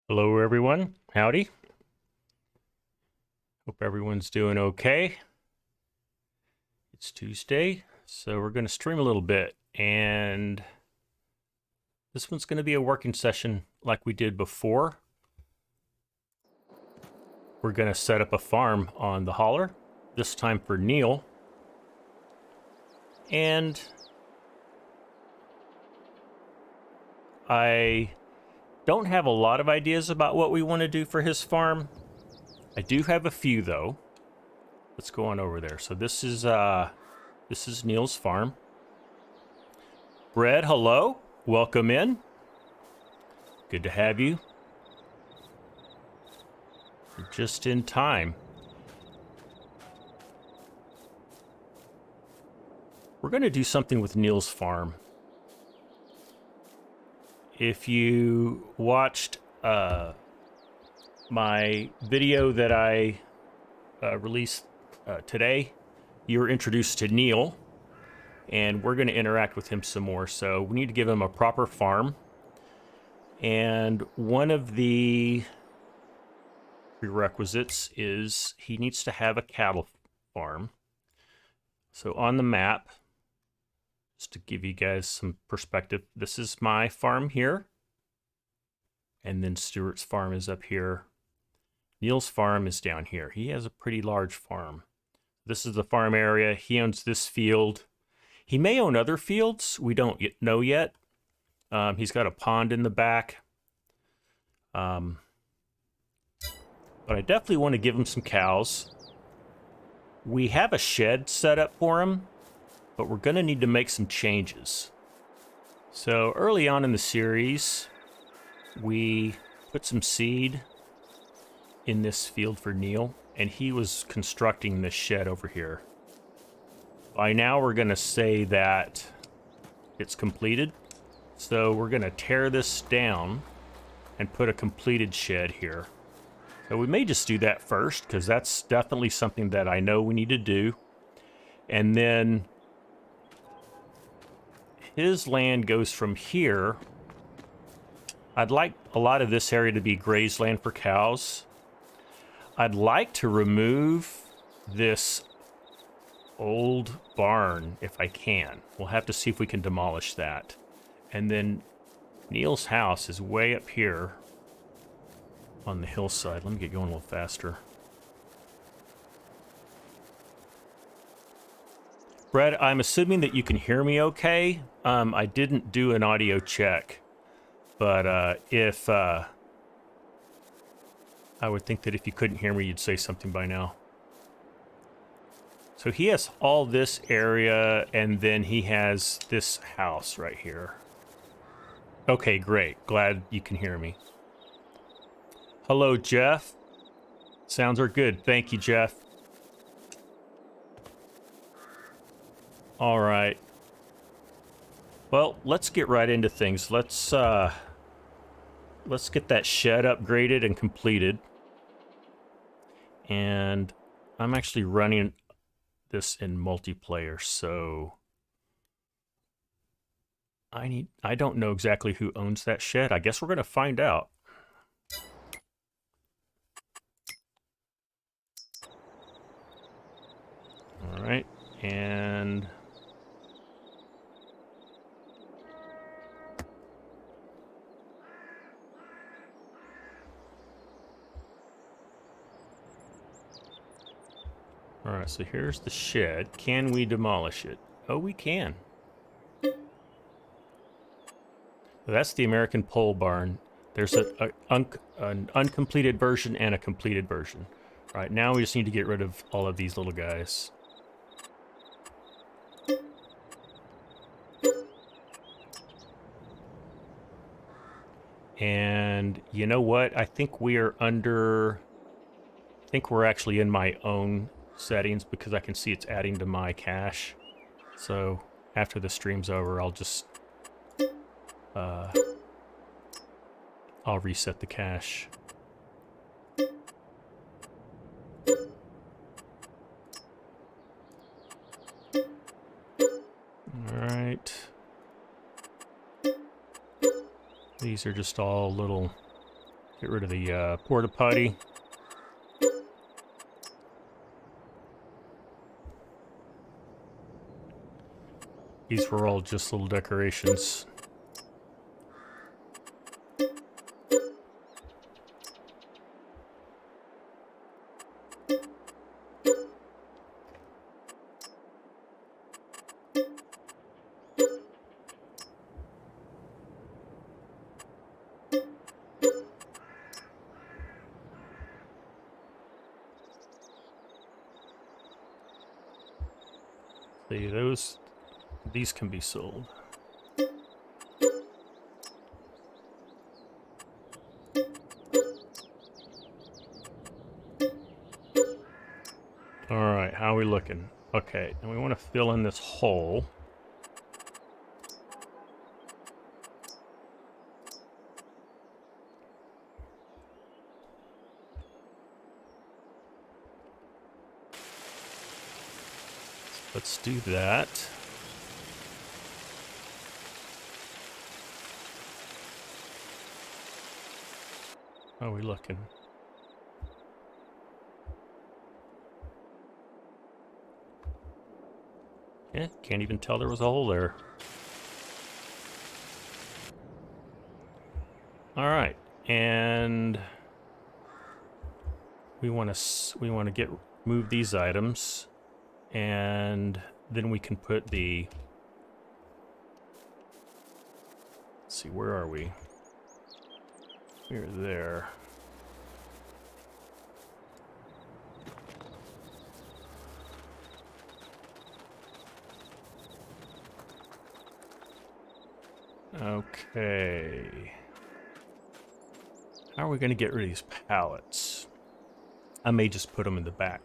Hello, everyone. Howdy. Hope everyone's doing okay. It's Tuesday, so we're going to stream a little bit, and this one's going to be a working session like we did before. We're going to set up a farm on the Holler, this time for Neil. And I don't have a lot of ideas about what we want to do for his farm. I do have a few, though. Let's go on over there. So this is Neil's farm. Brad, hello. Welcome in. Good to have you. You're just in time. we're going to do something with Neil's farm. If you watched my video that I released today, you were introduced to Neil, and we're going to interact with him some more. So we need to give him a proper farm. And one of the prerequisites is he needs to have a cattle farm. So on the map, just to give you guys some perspective, this is my farm here. And then Stuart's farm is up here. Neil's farm is down here. He has a pretty large farm. This is the farm area. He owns this field. He may own other fields. We don't know yet. He's got a pond in the back. But I definitely want to give him some cows. We have a shed set up for him, but we're going to need to make some changes. So early on in the series, we put some seed in this field for Neil, and he was constructing this shed over here. By now, we're going to say that it's completed. So we're going to tear this down and put a completed shed here. So we may just do that first, because that's definitely something that I know we need to do. And then his land goes from here. I'd like a lot of this area to be grazed land for cows. I'd like to remove this old barn if I can. We'll have to see if we can demolish that. And then Neil's house is way up here on the hillside. Let me get going a little faster. Brett, I'm assuming that you can hear me okay. I didn't do an audio check, but if I would think that if you couldn't hear me, you'd say something by now. So he has all this area, and then he has this house right here. Okay, great. Glad you can hear me. Hello, Jeff. Sounds are good. Thank you, Jeff. All right. Well, let's get right into things. Let's get that shed upgraded and completed. And I'm actually running this in multiplayer, so I don't know exactly who owns that shed. I guess we're going to find out. All right, and all right, so here's the shed. Can we demolish it? Oh, we can. That's the American pole barn. There's an uncompleted version and a completed version. All right, now we just need to get rid of all of these little guys. And you know what? I think we're actually in my own settings, because I can see it's adding to my cache. So after the stream's over, I'll just I'll reset the cache. All right. These are just all little, get rid of the porta potty. These were all just little decorations. See, these can be sold. All right, how are we looking? Okay, and we want to fill in this hole. Let's do that. How are we looking? Yeah, can't even tell there was a hole there. All right, and we want to move these items, and then we can put the. Let's see, where are we? We're there. Okay. How are we going to get rid of these pallets? I may just put them in the back,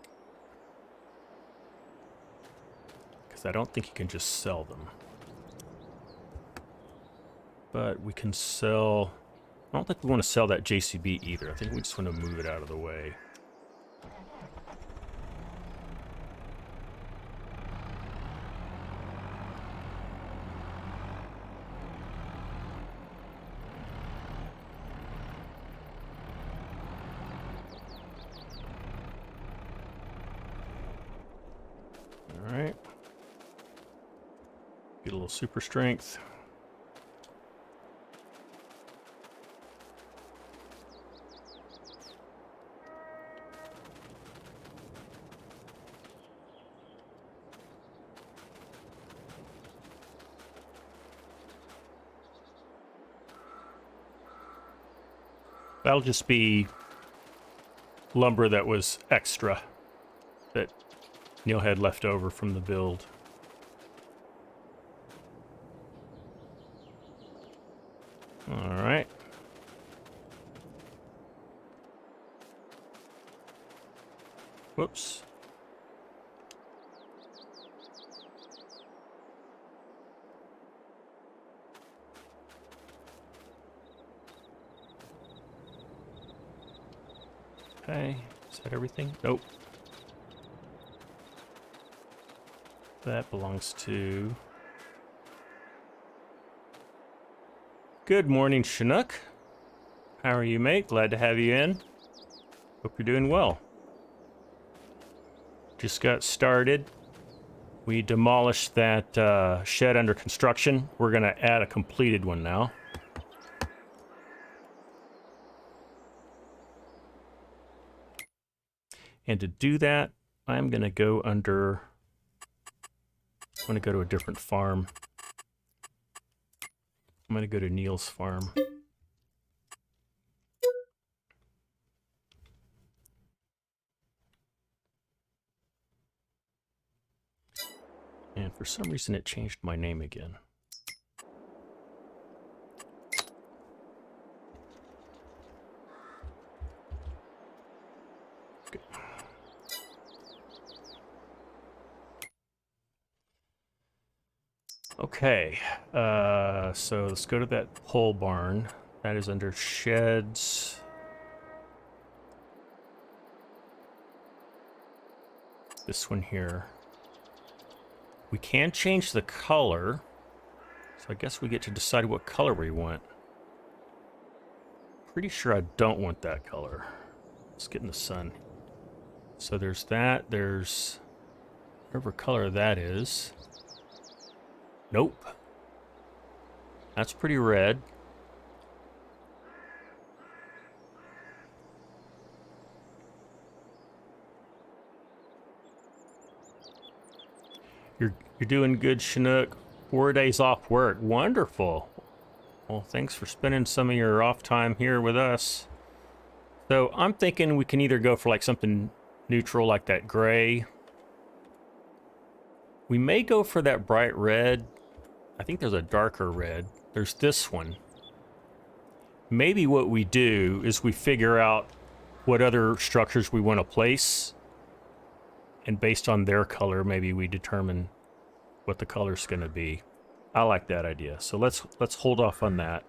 because I don't think you can just sell them. But we can sell... I don't think we want to sell that JCB either. I think we just want to move it out of the way. All right. Get a little super strength. That'll just be lumber that was extra that Neil had left over from the build. All right. Whoops. Okay, is that everything? Nope. That belongs to... Good morning, Chinook. How are you, mate? Glad to have you in. Hope you're doing well. Just got started. We demolished that shed under construction. We're going to add a completed one now. And to do that, I'm going to go under... I'm going to go to a different farm. I'm going to go to Neil's farm. And for some reason it changed my name again. Okay. Okay, so let's go to that pole barn. That is under sheds. This one here. We can change the color, so I guess we get to decide what color we want. Pretty sure I don't want that color. Let's get in the sun. So there's that, there's whatever color that is. Nope. That's pretty red. You're doing good, Chinook. 4 days off work. Wonderful. Well, thanks for spending some of your off time here with us. So I'm thinking we can either go for like something neutral like that gray. We may go for that bright red. I think there's a darker red. There's this one. Maybe what we do is we figure out what other structures we want to place, and based on their color, maybe we determine what the color's going to be. I like that idea. So let's hold off on that.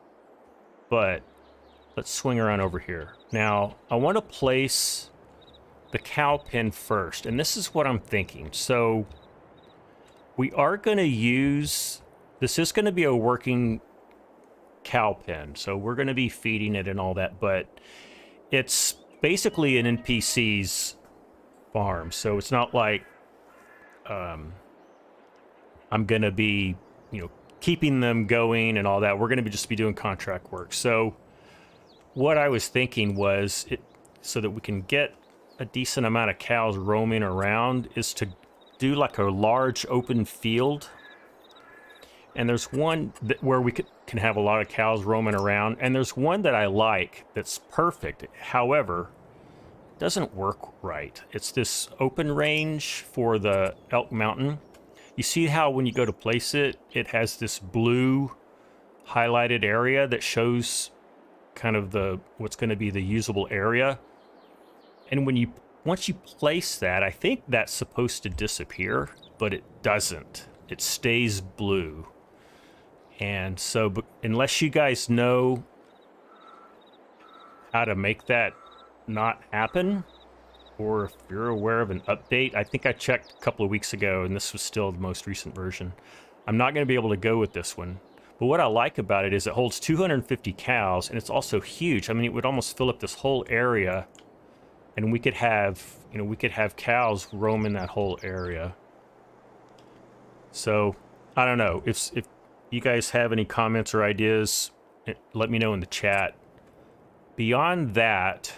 But let's swing around over here. Now, I want to place the cow pen first, and this is what I'm thinking. So we are going to use, this is going to be a working cow pen, so we're going to be feeding it and all that, but it's basically an NPC's farm, so it's not like I'm going to be, keeping them going and all that. We're going to just be doing contract work. So what I was thinking was, so that we can get a decent amount of cows roaming around, is to do like a large open field. And there's one where we can have a lot of cows roaming around, and there's one that I like that's perfect. However, it doesn't work right. It's this open range for the Elk Mountain. You see how when you go to place it, it has this blue highlighted area that shows kind of what's going to be the usable area. And once you place that, I think that's supposed to disappear, but it doesn't. It stays blue. And so, unless you guys know how to make that not happen, or if you're aware of an update, I think I checked a couple of weeks ago and this was still the most recent version. I'm not going to be able to go with this one. But what I like about it is it holds 250 cows, and it's also huge. I mean, it would almost fill up this whole area, and we could have, cows roaming that whole area. So, I don't know. If you guys have any comments or ideas, let me know in the chat. Beyond that,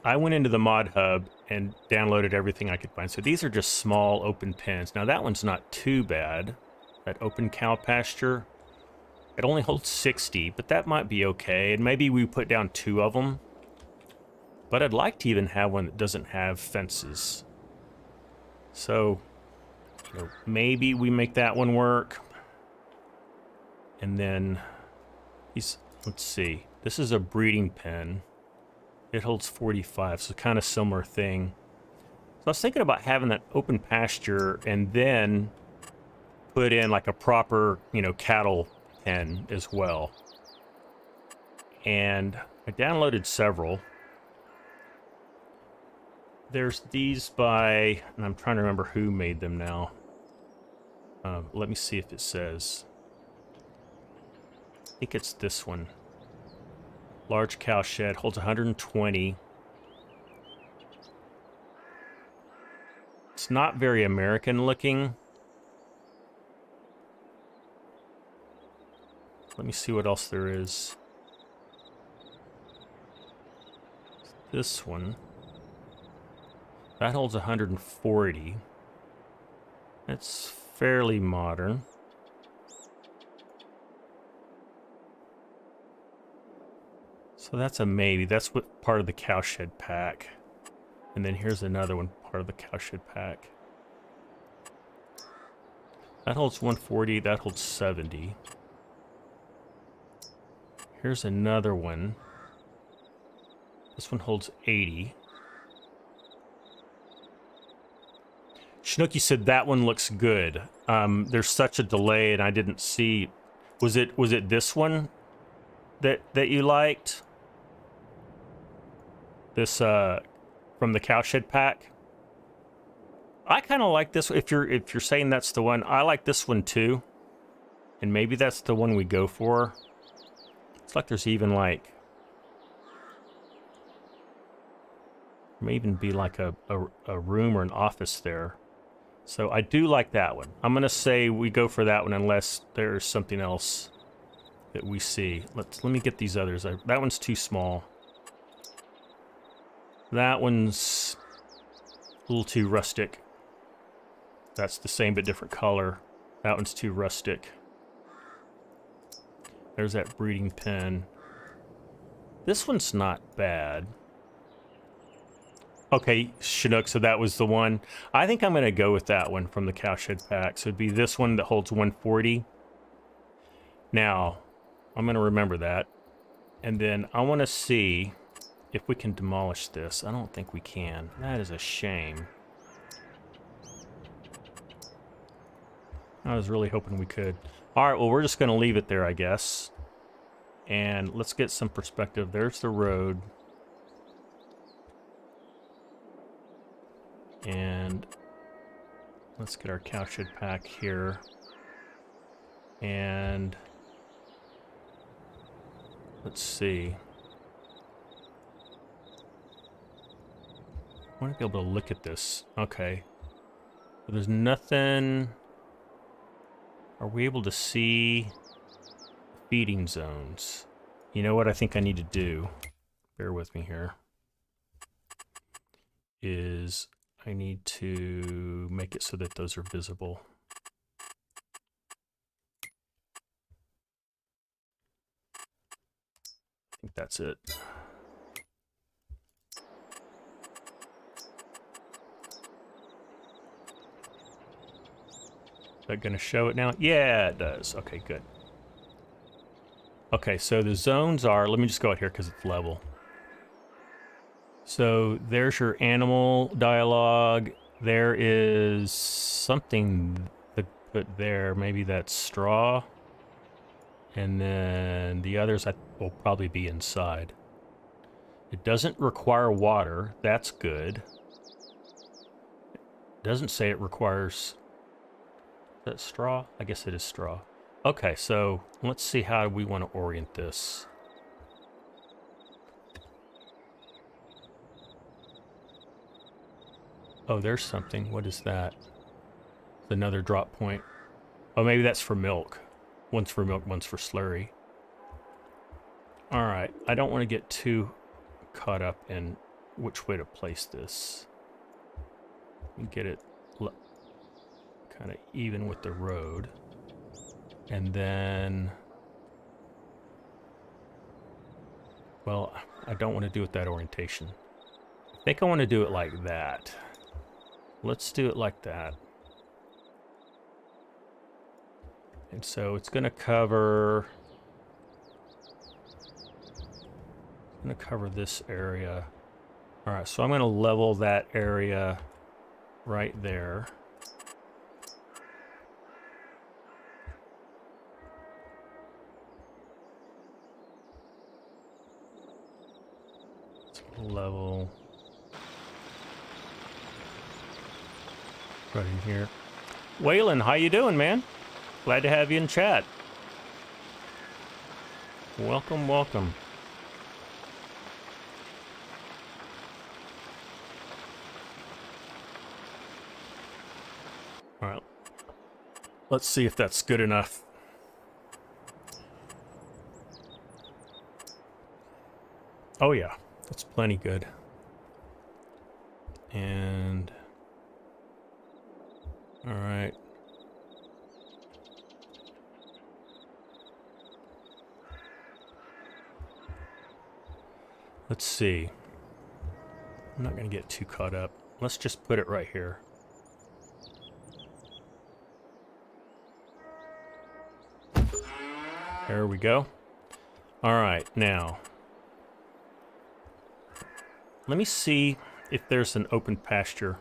I went into the mod hub and downloaded everything I could find. So these are just small open pens. Now that one's not too bad. That open cow pasture. It only holds 60, but that might be okay. And maybe we put down 2 of them. But I'd like to even have one that doesn't have fences. So, maybe we make that one work. And then, let's see. This is a breeding pen. It holds 45, so kind of similar thing. So I was thinking about having that open pasture and then put in like a proper, cattle pen as well. And I downloaded several. There's these by, and I'm trying to remember who made them now. Let me see if it says. I think it's this one. Large cow shed, holds 120. It's not very American looking. Let me see what else there is. This one. That holds 140. It's fairly modern. So that's a maybe. That's what part of the cowshed pack. And then here's another one, part of the cowshed pack. That holds 140, that holds 70. Here's another one. This one holds 80. Schnooky said that one looks good. There's such a delay and I didn't see. Was it this one that you liked? This from the cowshed pack. I kind of like this. If you're saying that's the one, I like this one too. And maybe that's the one we go for. It's like there's even like, may even be like a room or an office there. So I do like that one. I'm gonna say we go for that one unless there's something else that we see. Let me get these others. That one's too small. That one's a little too rustic. That's the same but different color. That one's too rustic. There's that breeding pen. This one's not bad. Okay, Chinook, so that was the one. I think I'm going to go with that one from the cowshed pack. So it'd be this one that holds 140. Now, I'm going to remember that. And then I want to see if we can demolish this. I don't think we can. That is a shame. I was really hoping we could. All right, well, we're just going to leave it there, I guess. And let's get some perspective. There's the road. And let's get our cow shed pack here. And let's see. I want to be able to look at this. Okay. There's nothing. Are we able to see feeding zones? You know what I think I need to do? Bear with me here. Is I need to make it so that those are visible. I think that's it. Is that going to show it now? Yeah, it does. Okay, good. Okay, so the zones are, let me just go out here because it's level. So there's your animal dialogue. There is something to put there. Maybe that's straw. And then the others will probably be inside. It doesn't require water. That's good. It doesn't say it requires... Is that straw? I guess it is straw. Okay, so let's see how we want to orient this. Oh, there's something. What is that? It's another drop point. Oh, maybe that's for milk. One's for milk, one's for slurry. All right, I don't want to get too caught up in which way to place this. And get it kind of even with the road. And then, well, I don't want to do it that orientation. I think I want to do it like that. Let's do it like that. And so it's going to cover... I'm going to cover this area. All right, so I'm going to level that area right there. Level right in here. Waylon, how you doing, man? Glad to have you in chat. Welcome, welcome. All right. Let's see if that's good enough. Oh yeah. That's plenty good. And all right. Let's see. I'm not going to get too caught up. Let's just put it right here. There we go. All right, now let me see if there's an open pasture.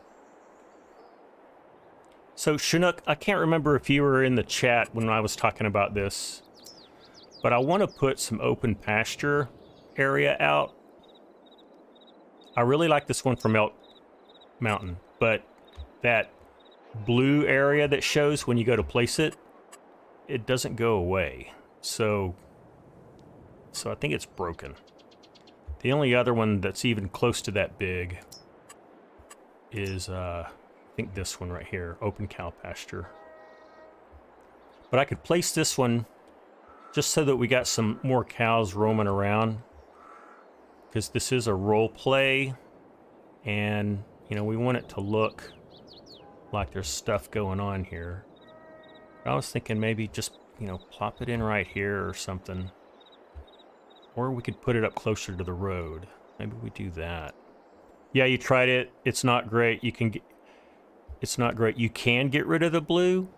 So Chinook, I can't remember if you were in the chat when I was talking about this, but I want to put some open pasture area out. I really like this one from Elk Mountain, but that blue area that shows when you go to place it, it doesn't go away. So I think it's broken. The only other one that's even close to that big is, I think this one right here, open cow pasture. But I could place this one just so that we got some more cows roaming around, because this is a role play, and, you know, we want it to look like there's stuff going on here. I was thinking maybe just, you know, plop it in right here or something. Or we could put it up closer to the road. Maybe we do that. Yeah, you tried it. It's not great. You can get... It's not great. You can get rid of the blue.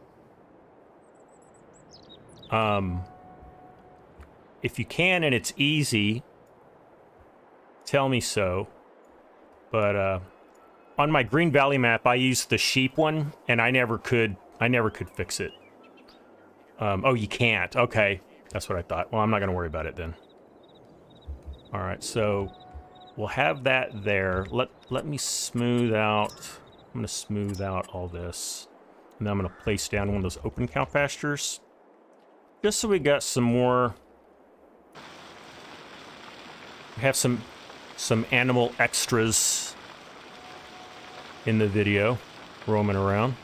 If you can and it's easy, tell me so. But on my Green Valley map, I used the sheep one, and I never could fix it. Oh, you can't. Okay, that's what I thought. Well, I'm not going to worry about it then. All right, so we'll have that there. Let me smooth out I'm going to smooth out all this. And then I'm going to place down one of those open cow pastures. Just so we got some more... We have some animal extras in the video roaming around.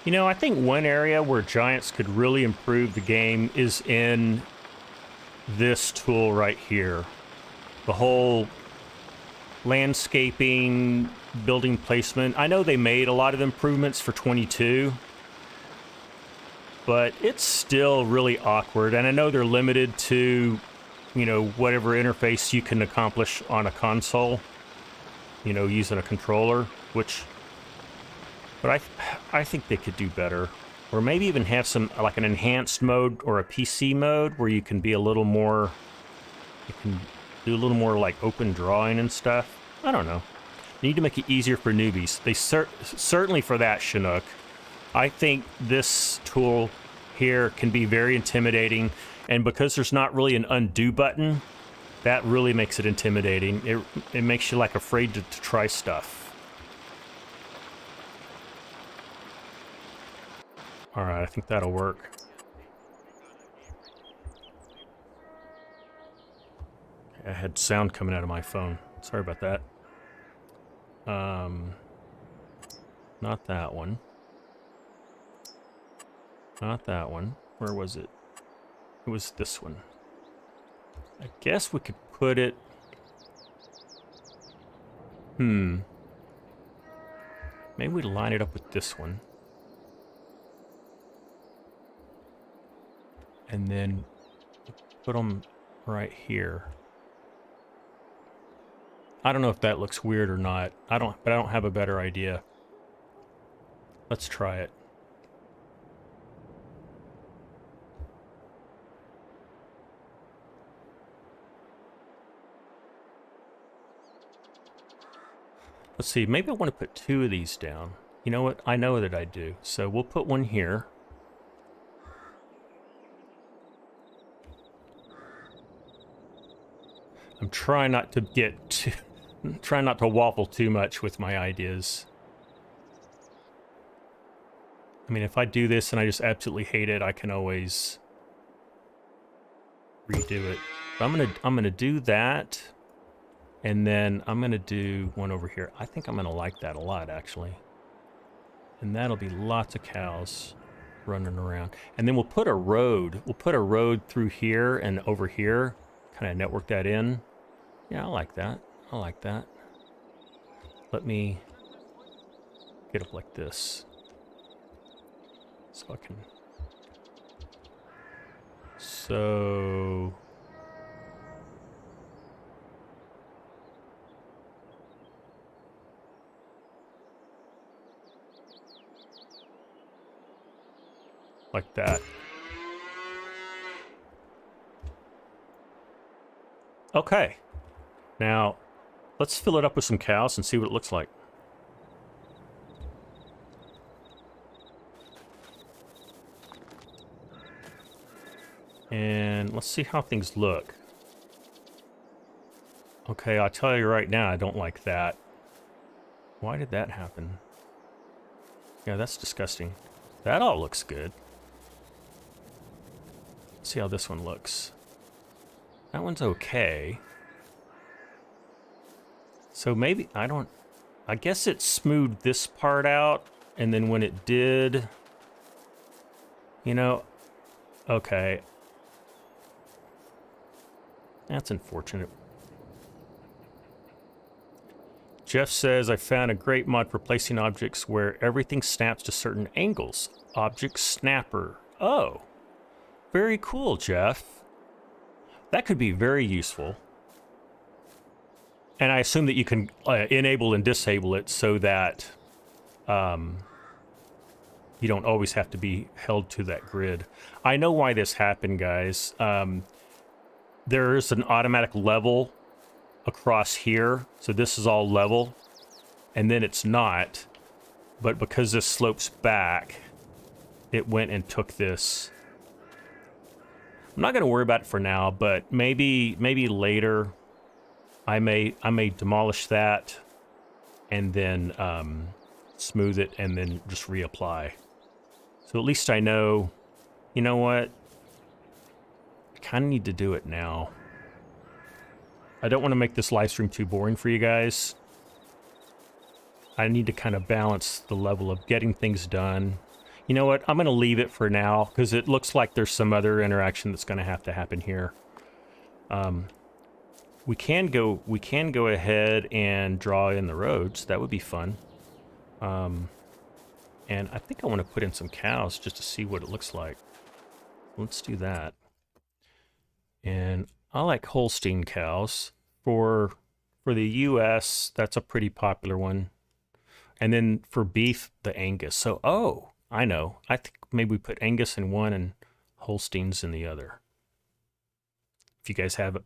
You know, I think one area where Giants could really improve the game is in this tool right here. The whole landscaping, building placement. I know they made a lot of improvements for 22, but it's still really awkward. And I know they're limited to, you know, whatever interface you can accomplish on a console, you know, using a controller, which... But I think they could do better. Or maybe even have some, like an enhanced mode or a PC mode where you can be a little more, you can do a little more like open drawing and stuff. I don't know. Need to make it easier for newbies. They certainly for that, Chinook. I think this tool here can be very intimidating. And because there's not really an undo button, that really makes it intimidating. It makes you like afraid to try stuff. All right, I think that'll work. I had sound coming out of my phone. Sorry about that. Not that one. Not that one. Where was it? It was this one. I guess we could put it... Maybe we line it up with this one. And then put them right here. I don't know if that looks weird or not. But I don't have a better idea. Let's try it. Let's see, maybe I want to put 2 of these down. You know what? I know that I do. So we'll put one here. I'm trying not to trying not to waffle too much with my ideas. I mean, if I do this and I just absolutely hate it, I can always redo it. But I'm gonna do that, and then I'm gonna do one over here. I think I'm gonna like that a lot, actually. And that'll be lots of cows running around. And then we'll put a road. We'll put a road through here and over here. Kind of network that in. Yeah, I like that. I like that. Let me get up like this. So I can... So... Like that. Okay. Now, let's fill it up with some cows and see what it looks like. And let's see how things look. Okay, I'll tell you right now, I don't like that. Why did that happen? Yeah, that's disgusting. That all looks good. Let's see how this one looks. That one's okay. So maybe, I guess it smoothed this part out, and then when it did, you know, okay. That's unfortunate. Jeff says, I found a great mod for placing objects where everything snaps to certain angles. Object snapper. Oh, very cool, Jeff. That could be very useful. And I assume that you can enable and disable it so that you don't always have to be held to that grid. I know why this happened, guys. There's an automatic level across here. So this is all level. And then it's not. But because this slopes back, it went and took this. I'm not going to worry about it for now, but maybe later I may demolish that and then smooth it and then just reapply. So at least I know, you know what? I kind of need to do it now. I don't want to make this live stream too boring for you guys. I need to kind of balance the level of getting things done. You know what? I'm going to leave it for now because it looks like there's some other interaction that's going to happen here. We can go ahead and draw in the roads. That would be fun. And I think I want to put in some cows just to see what it looks like. Let's do that. And I like Holstein cows. For the US, that's a pretty popular one. And then for beef, the Angus. So, oh, I know. I think maybe we put Angus in one and Holsteins in the other. If you guys have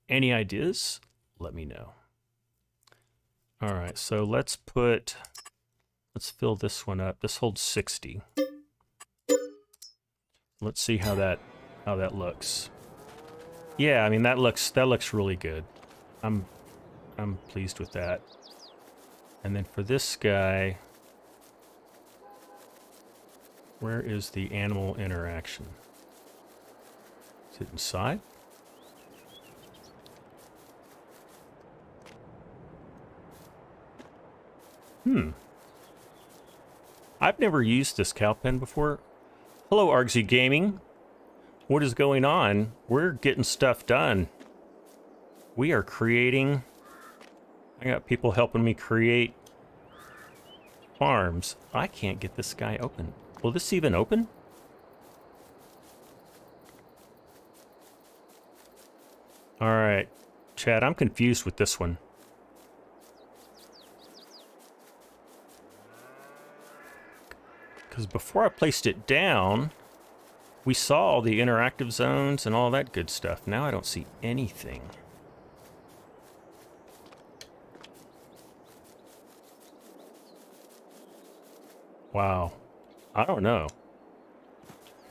any ideas, let me know. All right, so let's fill this one up. This holds 60. Let's see how that looks. Yeah, I mean that looks really good. I'm pleased with that. And then for this guy, where is the animal interaction? Is it inside? I've never used this cow pen before. Hello, Argsy Gaming. What is going on? We're getting stuff done. We are creating... I got people helping me create farms. I can't get this guy open. Will this even open? All right, Chad, I'm confused with this one. Because before I placed it down, we saw all the interactive zones and all that good stuff. Now I don't see anything. Wow. I don't know.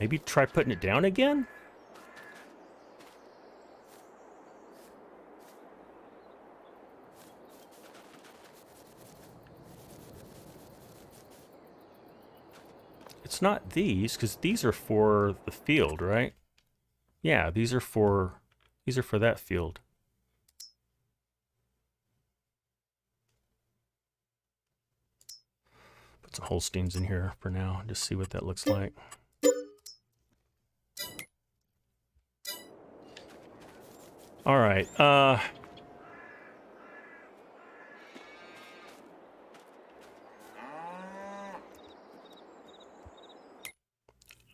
Maybe try putting it down again? It's not these, because these are for the field, right? Yeah, these are for that field. Put some Holsteins in here for now, just see what that looks like. All right,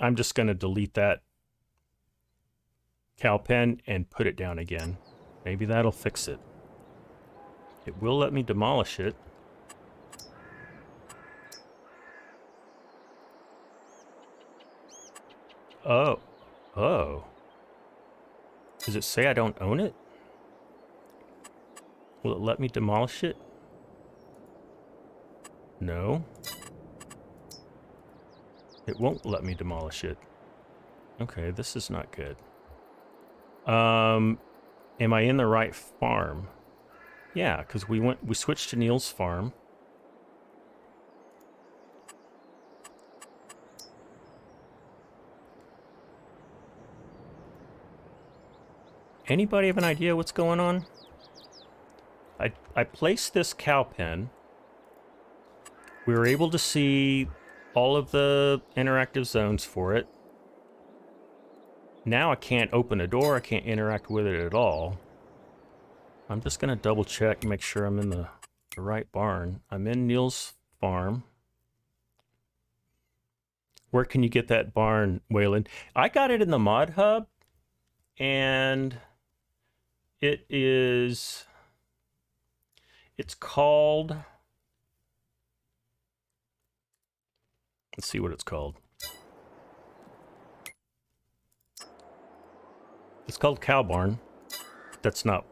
I'm just going to delete that cow pen and put it down again. Maybe that'll fix it. It will let me demolish it. Oh. Oh. Does it say I don't own it? Will it let me demolish it? No. It won't let me demolish it. Okay, this is not good. Am I in the right farm? Yeah, because we switched to Neil's farm. Anybody have an idea what's going on? I placed this cow pen. We were able to see all of the interactive zones for it. Now I can't open a door, I can't interact with it at all. I'm just gonna double check and make sure I'm in the right barn. I'm in Neil's farm. Where can you get that barn, Waylon? I got it in the mod hub, and it is It's called... Let's see what it's called. It's called Cow Barn. That's not...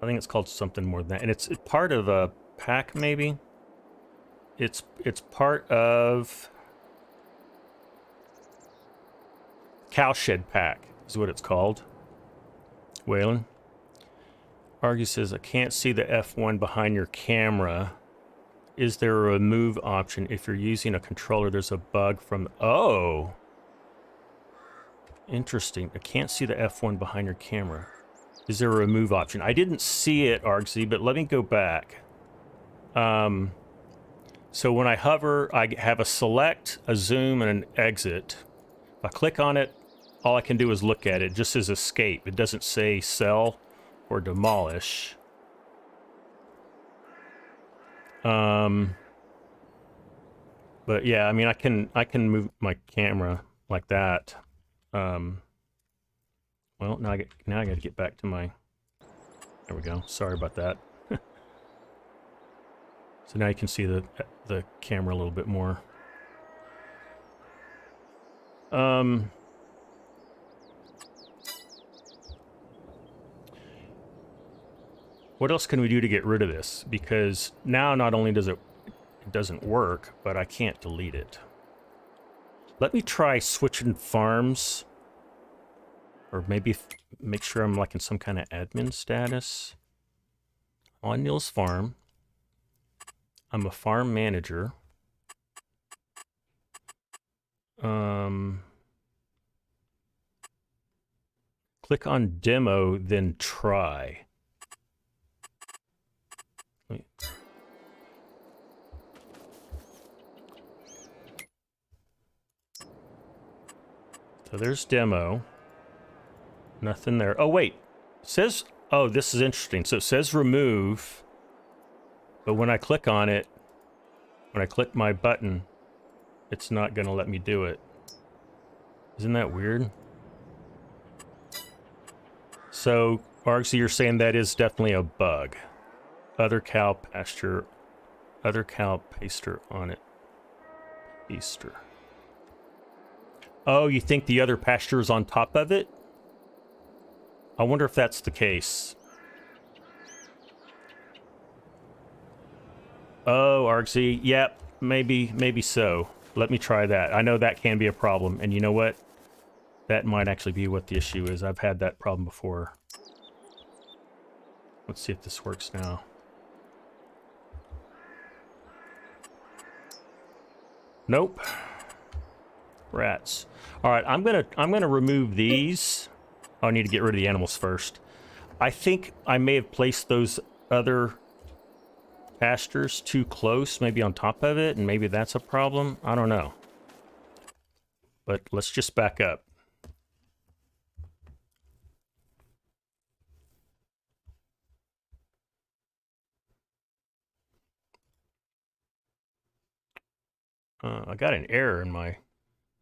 I think it's called something more than that. And it's part of a pack, maybe? It's part of... Cowshed Pack is what it's called. Waylon. Argue says, I can't see the F1 behind your camera. Is there a remove option? If you're using a controller, there's a bug from... Oh! Interesting. I can't see the F1 behind your camera. Is there a remove option? I didn't see it, Argsy, but let me go back. So when I hover, I have a select, a zoom, and an exit. If I click on it, all I can do is look at it. It just says escape. It doesn't say sell or demolish. But yeah, I mean, I can move my camera like that. Well, now I got to get back to my... There we go. Sorry about that. So now you can see the camera a little bit more. What else can we do to get rid of this? Because now not only does it doesn't work, but I can't delete it. Let me try switching farms. Or maybe make sure I'm like in some kind of admin status. On Neil's farm. I'm a farm manager. Click on demo, then try. Wait. So there's demo. Nothing there. Oh, wait. It says... Oh, this is interesting. So it says remove. But when I click on it, when I click my button, it's not going to let me do it. Isn't that weird? So, Argsy, you're saying that is definitely a bug. Other cow pasture. Other cow paster on it. Paster. Oh, you think the other pasture is on top of it? I wonder if that's the case. Oh, Argsy. Yep, maybe so. Let me try that. I know that can be a problem. And you know what? That might actually be what the issue is. I've had that problem before. Let's see if this works now. Nope. Rats. All right, I'm gonna remove these. Oh, I need to get rid of the animals first. I think I may have placed those other pastures too close, maybe on top of it, and maybe that's a problem. I don't know. But let's just back up. I got an error in my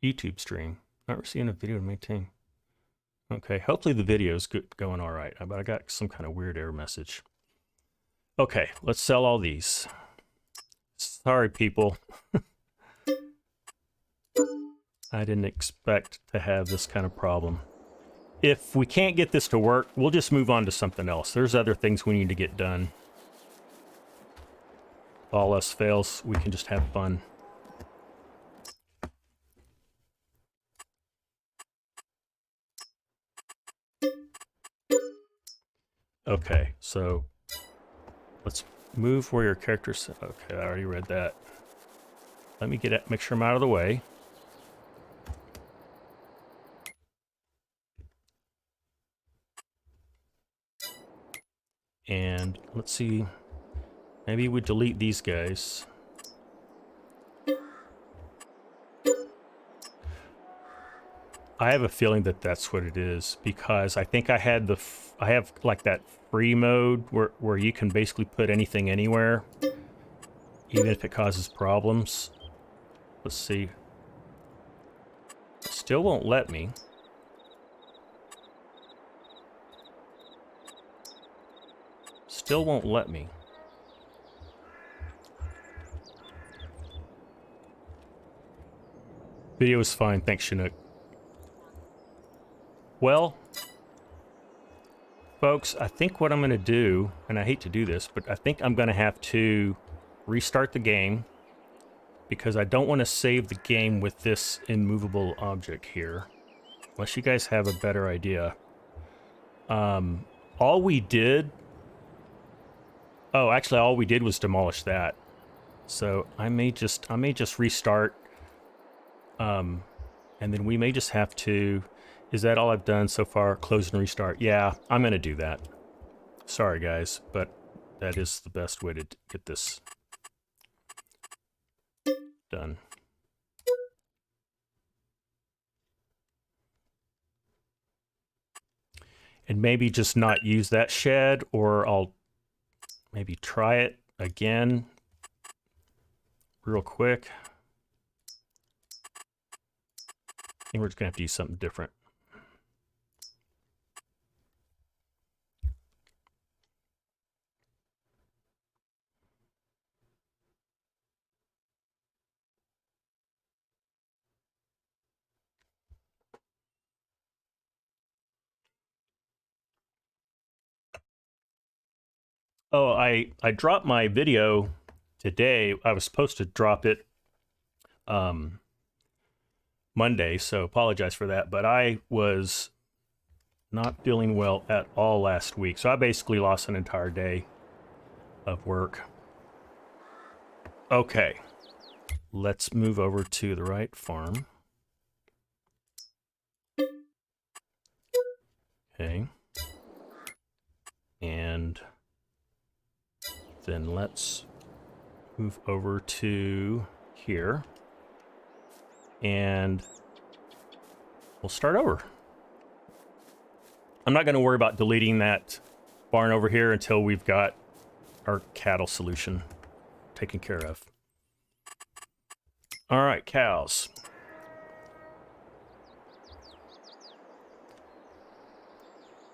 YouTube stream. Not receiving a video to maintain. Okay, hopefully the video's going all right. But I got some kind of weird error message. Okay, let's sell all these. Sorry, people. I didn't expect to have this kind of problem. If we can't get this to work, we'll just move on to something else. There's other things we need to get done. If all else fails, we can just have fun. Okay, so let's move where your character's... Okay, I already read that. Let me get it, make sure I'm out of the way. And let's see, maybe we delete these guys. I have a feeling that that's what it is, because I think I had the... I have like that free mode where you can basically put anything anywhere, even if it causes problems. Let's see. It still won't let me. Still won't let me. Video is fine. Thanks, Chinook. Well, folks, I think what I'm going to do, and I hate to do this, but I think I'm going to have to restart the game because I don't want to save the game with this immovable object here. Unless you guys have a better idea. All we did... Oh, actually, all we did was demolish that. So I may just restart. And then we may just have to... Is that all I've done so far? Close and restart. Yeah, I'm going to do that. Sorry, guys, but that is the best way to get this done. And maybe just not use that shed, or I'll maybe try it again real quick. I think we're just going to have to use something different. Oh, I dropped my video today. I was supposed to drop it Monday, so apologize for that. But I was not feeling well at all last week, so I basically lost an entire day of work. Okay, let's move over to the right farm. Okay, and then let's move over to here, and we'll start over. I'm not going to worry about deleting that barn over here until we've got our cattle solution taken care of. All right, cows.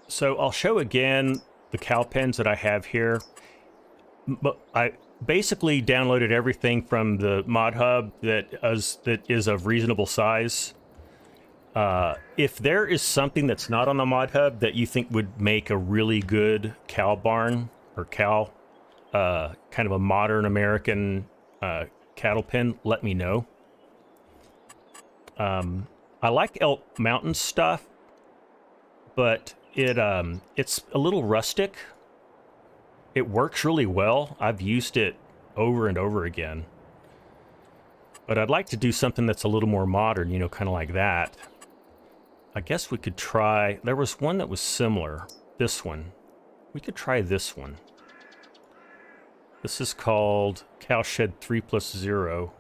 So I'll show again the cow pens that I have here. But I basically downloaded everything from the mod hub that is of reasonable size. If there is something that's not on the mod hub that you think would make a really good cow barn or cow, kind of a modern American cattle pen, let me know. I like Elk Mountain stuff, but it's a little rustic. It works really well. I've used it over and over again. But I'd like to do something that's a little more modern, you know, kind of like that. I guess we could try... There was one that was similar. This one. We could try this one. This is called Cowshed 3+0.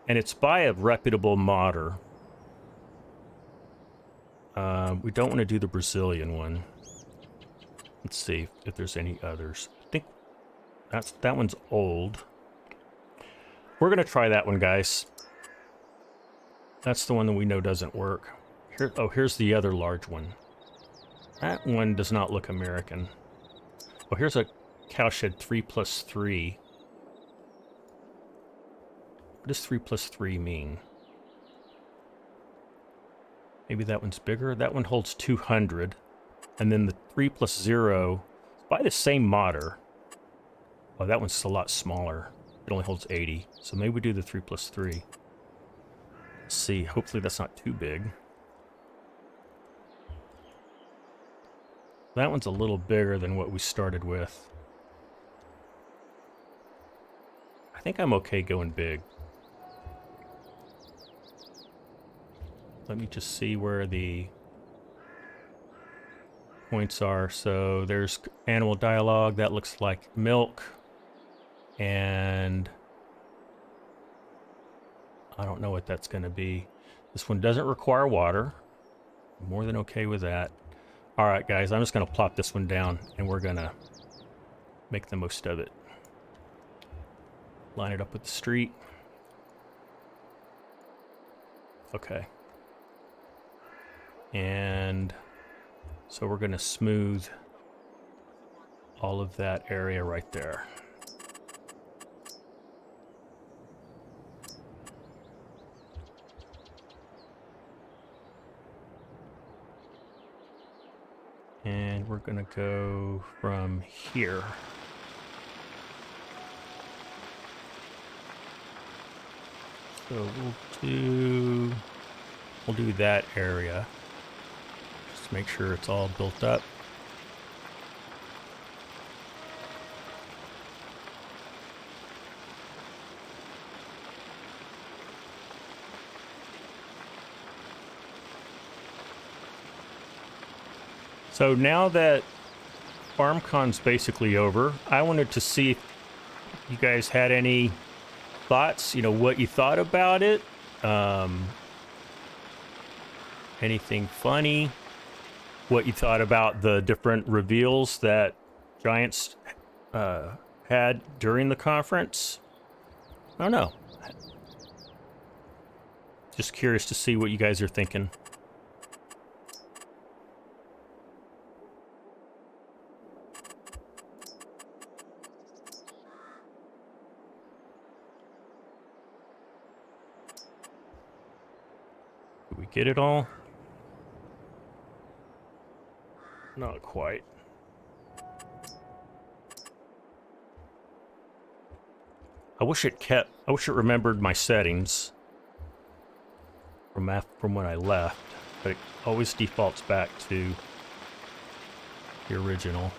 And it's by a reputable modder. We don't want to do the Brazilian one. Let's see if there's any others. I think that one's old. We're going to try that one, guys. That's the one that we know doesn't work. Oh, here's the other large one. That one does not look American. Oh, here's a Cowshed 3+3. What does 3+3 mean? Maybe that one's bigger. That one holds 200. And then the 3+0 is by the same modder. Oh, that one's a lot smaller. It only holds 80. So maybe we do the 3+3. Let's see. Hopefully that's not too big. That one's a little bigger than what we started with. I think I'm okay going big. Let me just see where the points are. So there's animal dialogue. That looks like milk. And I don't know what that's going to be. This one doesn't require water. I'm more than okay with that. All right, guys, I'm just going to plop this one down, and we're going to make the most of it. Line it up with the street. Okay. And so we're going to smooth all of that area right there. And we're going to go from here. So we'll do that area. Just make sure it's all built up. So now that FarmCon's basically over, I wanted to see if you guys had any thoughts, what you thought about it. Anything funny? What you thought about the different reveals that Giants had during the conference? I don't know. Just curious to see what you guys are thinking. Did we get it all? Not quite. I wish it remembered my settings from when I left, but it always defaults back to the original. All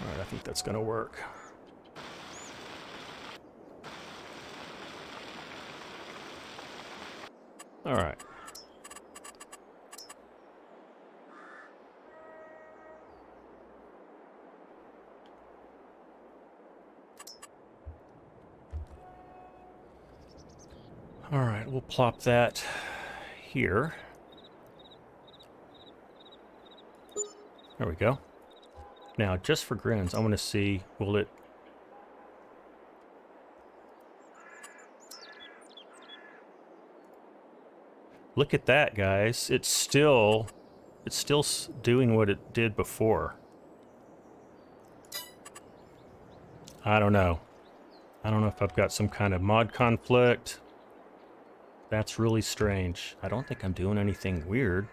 right, I think that's gonna work. All right. All right, we'll plop that here. There we go. Now, just for grins, I want to see, will it... Look at that, guys. It's still doing what it did before. I don't know. I don't know if I've got some kind of mod conflict. That's really strange. I don't think I'm doing anything weird.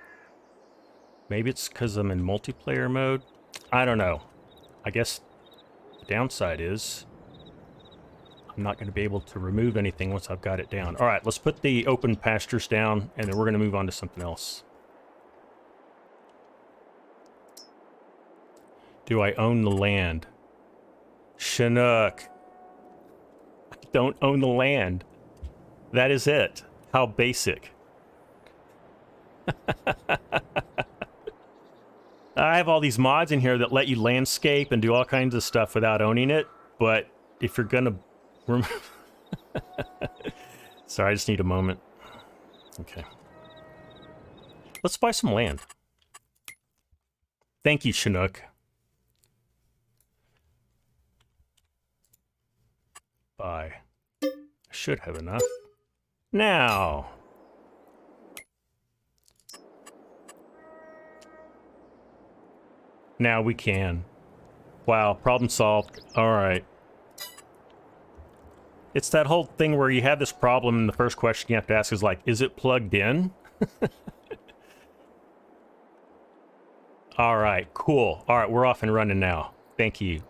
Maybe it's because I'm in multiplayer mode. I don't know. I guess the downside is I'm not going to be able to remove anything once I've got it down. All right, let's put the open pastures down, and then we're going to move on to something else. Do I own the land? Chinook. I don't own the land. That is it. How basic. I have all these mods in here that let you landscape and do all kinds of stuff without owning it, but if you're gonna... Sorry, I just need a moment. Okay. Let's buy some land. Thank you, Chinook. Buy. I should have enough. Now. Now we can. Wow, problem solved. All right. It's that whole thing where you have this problem and the first question you have to ask is like, is it plugged in? All right, cool. All right, we're off and running now. Thank you.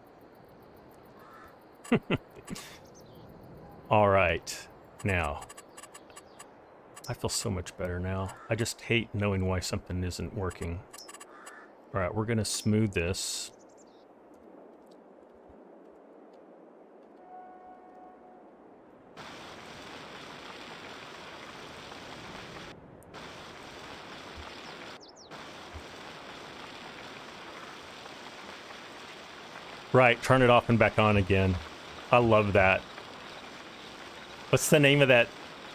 All right, now. I feel so much better now. I just hate knowing why something isn't working. All right, we're gonna smooth this. Right, turn it off and back on again. I love that. What's the name of that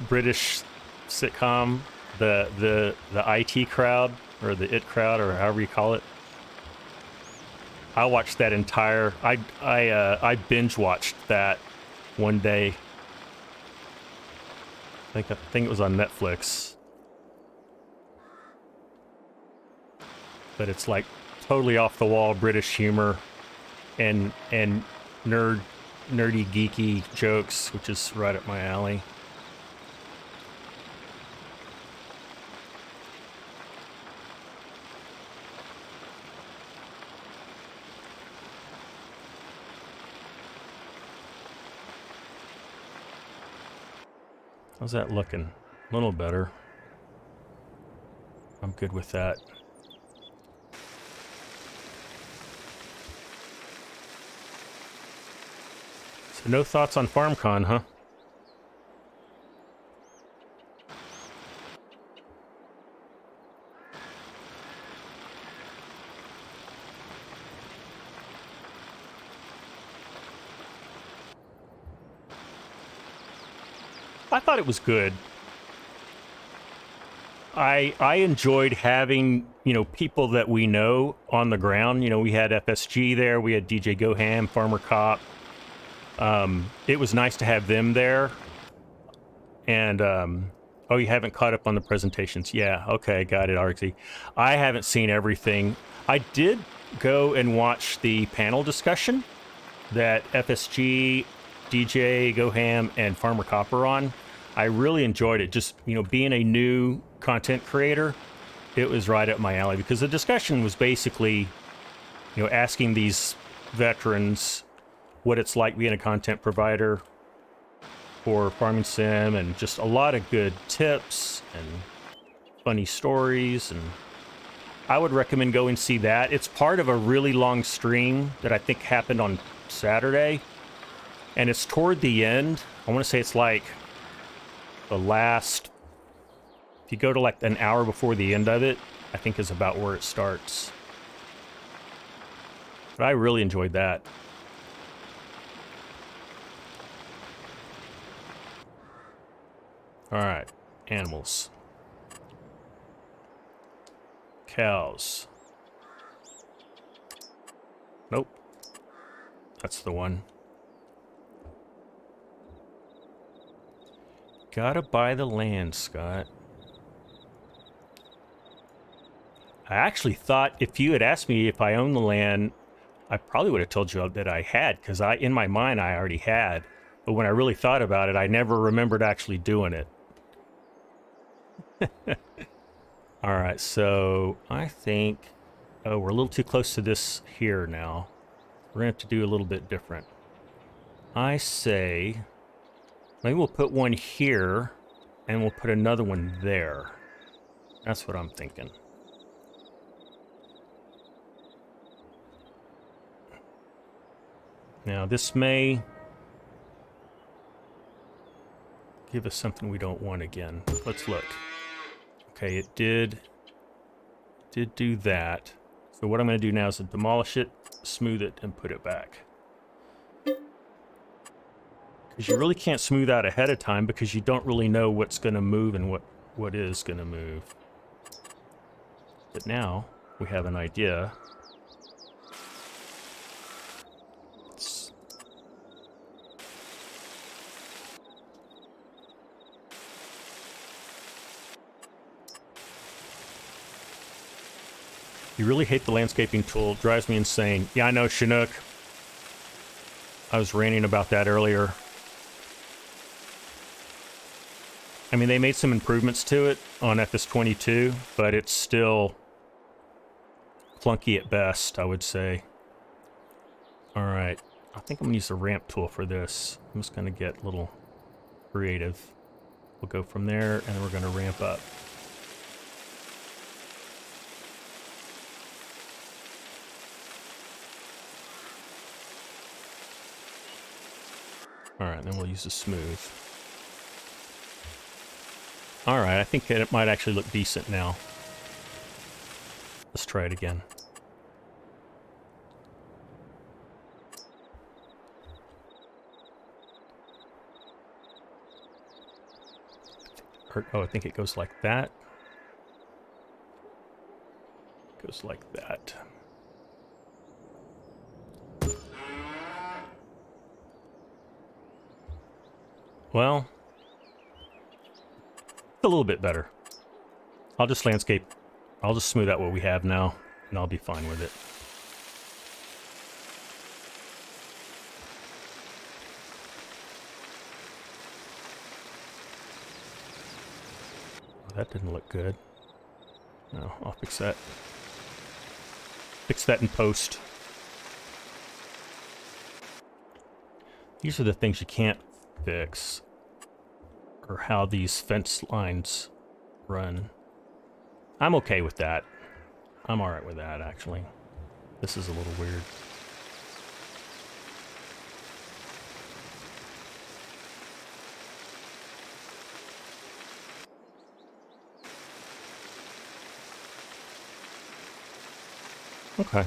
British sitcom? The IT crowd, or the IT crowd, or however you call it. I watched that entire... I binge watched that one day. I think it was on Netflix. But it's like totally off the wall British humor and nerdy geeky jokes, which is right up my alley. How's that looking? A little better. I'm good with that. So no thoughts on FarmCon, huh? I thought it was good. I enjoyed having, you know, people that we know on the ground. You know, we had FSG there, we had DJ Goham, Farmer Cop. It was nice to have them there. And, oh, you haven't caught up on the presentations. Yeah, okay, got it, RXE. I haven't seen everything. I did go and watch the panel discussion that FSG, DJ Goham, and Farmer Cop are on. I really enjoyed it. Just, you know, being a new content creator, it was right up my alley, because the discussion was basically, you know, asking these veterans what it's like being a content provider for Farming Sim, and just a lot of good tips and funny stories. And I would recommend going and see that. It's part of a really long stream that I think happened on Saturday, and it's toward the end. I want to say it's like the last, if you go to like an hour before the end of it, I think is about where it starts. But I really enjoyed that. All right, animals. Cows. Nope. That's the one. Gotta buy the land, Scott. I actually thought if you had asked me if I own the land, I probably would have told you that I had, because in my mind I already had. But when I really thought about it, I never remembered actually doing it. All right, so I think, oh, we're a little too close to this here now. We're gonna have to do a little bit different. I say, maybe we'll put one here, and we'll put another one there. That's what I'm thinking. Now, this may give us something we don't want again. Let's look. Okay, it did do that. So what I'm going to do now is demolish it, smooth it, and put it back. Because you really can't smooth out ahead of time, because you don't really know what's going to move and what is going to move. But now we have an idea. You really hate the landscaping tool. It drives me insane. Yeah, I know, Chinook. I was ranting about that earlier. I mean, they made some improvements to it on FS22, but it's still clunky at best, I would say. All right. I think I'm going to use the ramp tool for this. I'm just going to get a little creative. We'll go from there, and then we're going to ramp up. All right, then we'll use the smooth. All right, I think it might actually look decent now. Let's try it again. Oh, I think it goes like that. Goes like that. Well, it's a little bit better. I'll just landscape. I'll just smooth out what we have now, and I'll be fine with it. Oh, that didn't look good. No, I'll fix that. Fix that in post. These are the things you can't fix or how these fence lines run. I'm okay with that. I'm alright with that, actually. This is a little weird. Okay.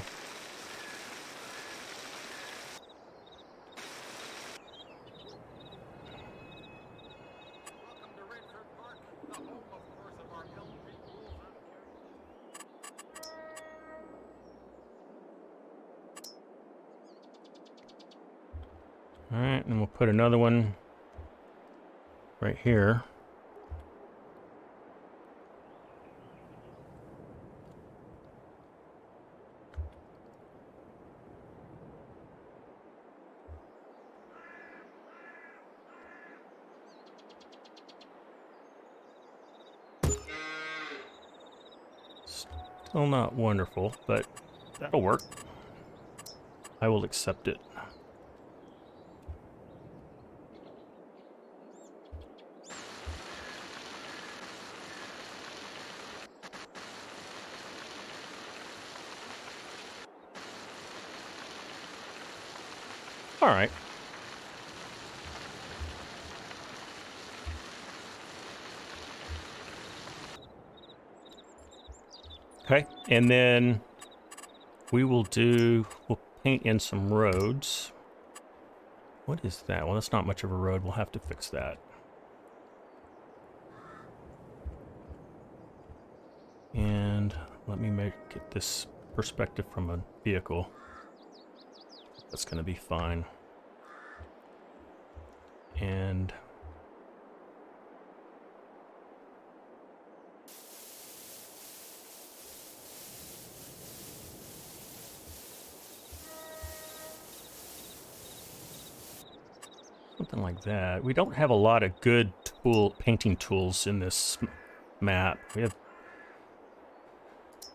Alright, and we'll put another one right here. Still not wonderful, but that'll work. I will accept it. All right. Okay, and then we'll paint in some roads. What is that? Well, that's not much of a road. We'll have to fix that. And let me get this perspective from a vehicle. That's going to be fine. And something like that. We don't have a lot of good painting tools in this map. We have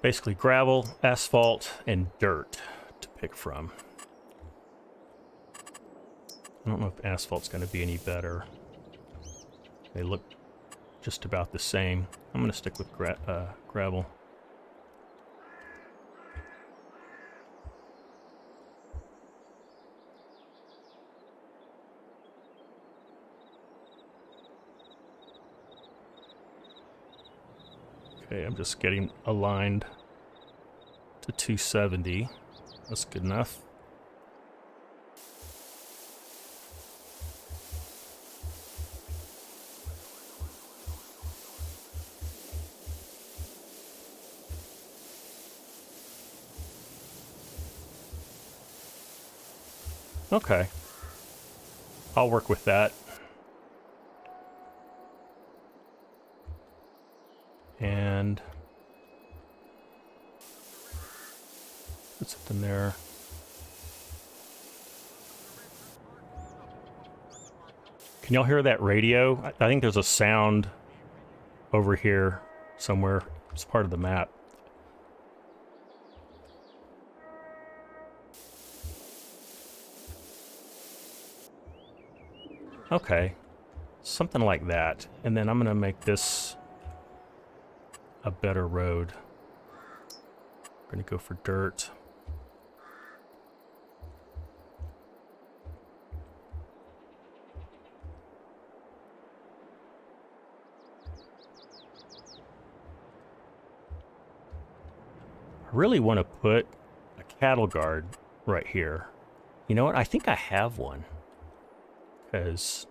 basically gravel, asphalt, and dirt to pick from. I don't know if asphalt's going to be any better. They look just about the same. I'm going to stick with gravel. Okay, I'm just getting aligned to 270. That's good enough. Okay. I'll work with that. And put something there. Can y'all hear that radio? I think there's a sound over here somewhere. It's part of the map. Okay. Something like that. And then I'm going to make this a better road. I'm going to go for dirt. I really want to put a cattle guard right here. You know what? I think I have one. Because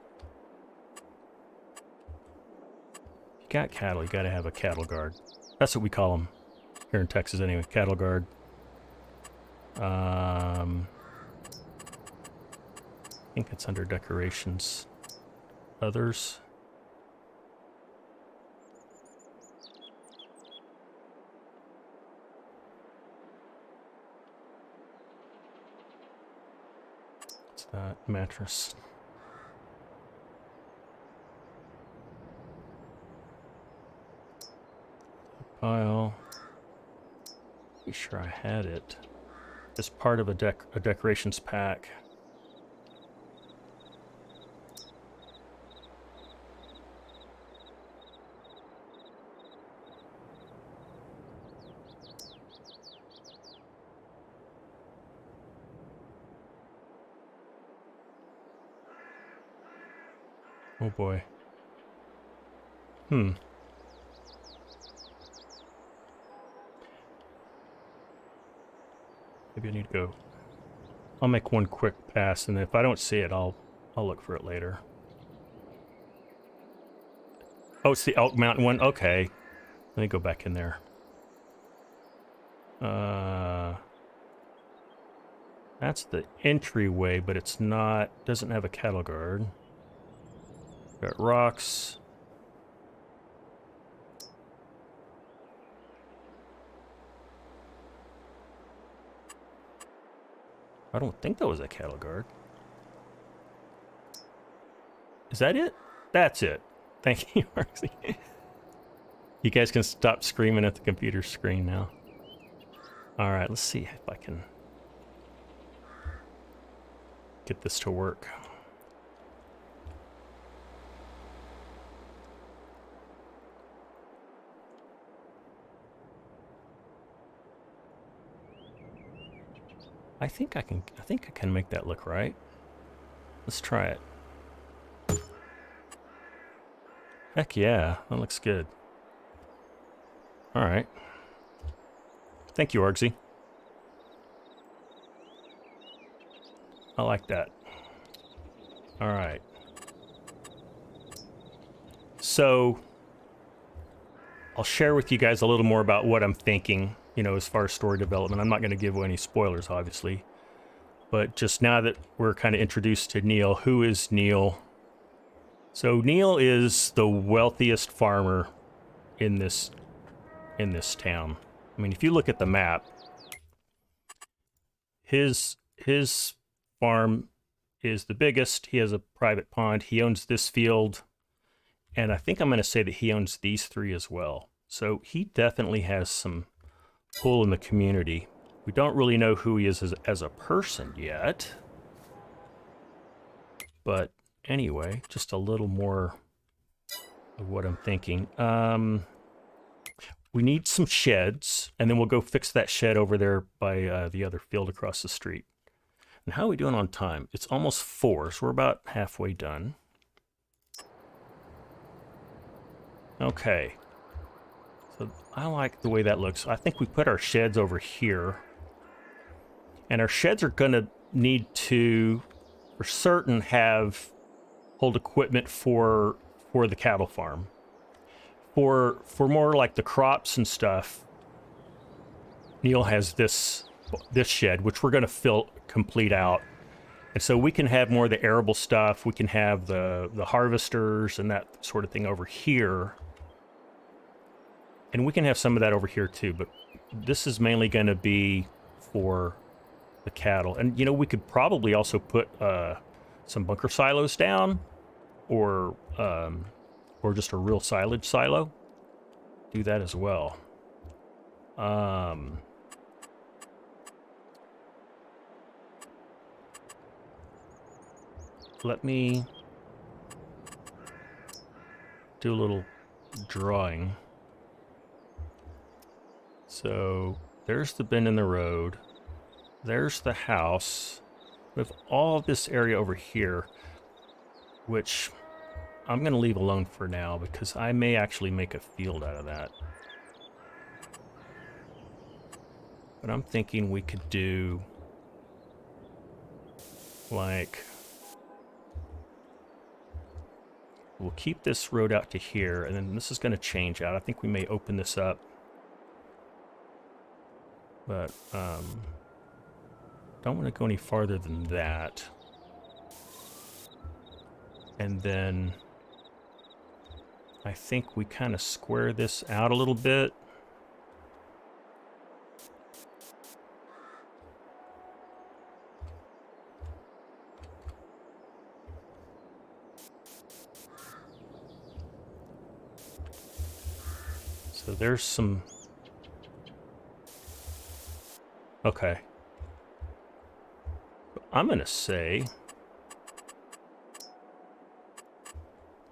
if you got cattle, you got to have a cattle guard. That's what we call them here in Texas anyway, cattle guard. I think it's under decorations. Others. What's that? Mattress. Pile. Be sure I had it. As part of a decorations pack. Oh boy. Maybe I need to go. I'll make one quick pass, and if I don't see it, I'll look for it later. Oh, it's the Elk Mountain one? Okay. Let me go back in there. That's the entryway, but it's not, doesn't have a cattle guard. Got rocks. I don't think that was a cattle guard. Is that it? That's it. Thank you, Marcy. You guys can stop screaming at the computer screen now. All right, let's see if I can get this to work. I think I can make that look right. Let's try it. Heck yeah, that looks good. All right. Thank you, Argsy. I like that. All right. So I'll share with you guys a little more about what I'm thinking, you know, as far as story development. I'm not going to give away any spoilers, obviously. But just now that we're kind of introduced to Neil, who is Neil? So Neil is the wealthiest farmer in this town. I mean, if you look at the map, his farm is the biggest. He has a private pond. He owns this field. And I think I'm going to say that he owns these three as well. So he definitely has some pull in the community. We don't really know who he is as a person yet. But anyway, just a little more of what I'm thinking. We need some sheds, and then we'll go fix that shed over there by the other field across the street. And how are we doing on time? It's almost 4, so we're about halfway done. Okay. So I like the way that looks. I think we put our sheds over here. And our sheds are going to need to, for certain, hold equipment for the cattle farm. For more like the crops and stuff, Neil has this shed, which we're going to fill complete out. And so we can have more of the arable stuff. We can have the harvesters and that sort of thing over here. And we can have some of that over here too, but this is mainly going to be for the cattle. And, you know, we could probably also put some bunker silos down, or just a real silage silo. Do that as well. Let me do a little drawing. So there's the bend in the road. There's the house. We have all of this area over here, which I'm going to leave alone for now because I may actually make a field out of that. But I'm thinking we could do like, we'll keep this road out to here, and then this is going to change out. I think we may open this up. But don't want to go any farther than that. And then I think we kind of square this out a little bit. So there's some... Okay. I'm going to say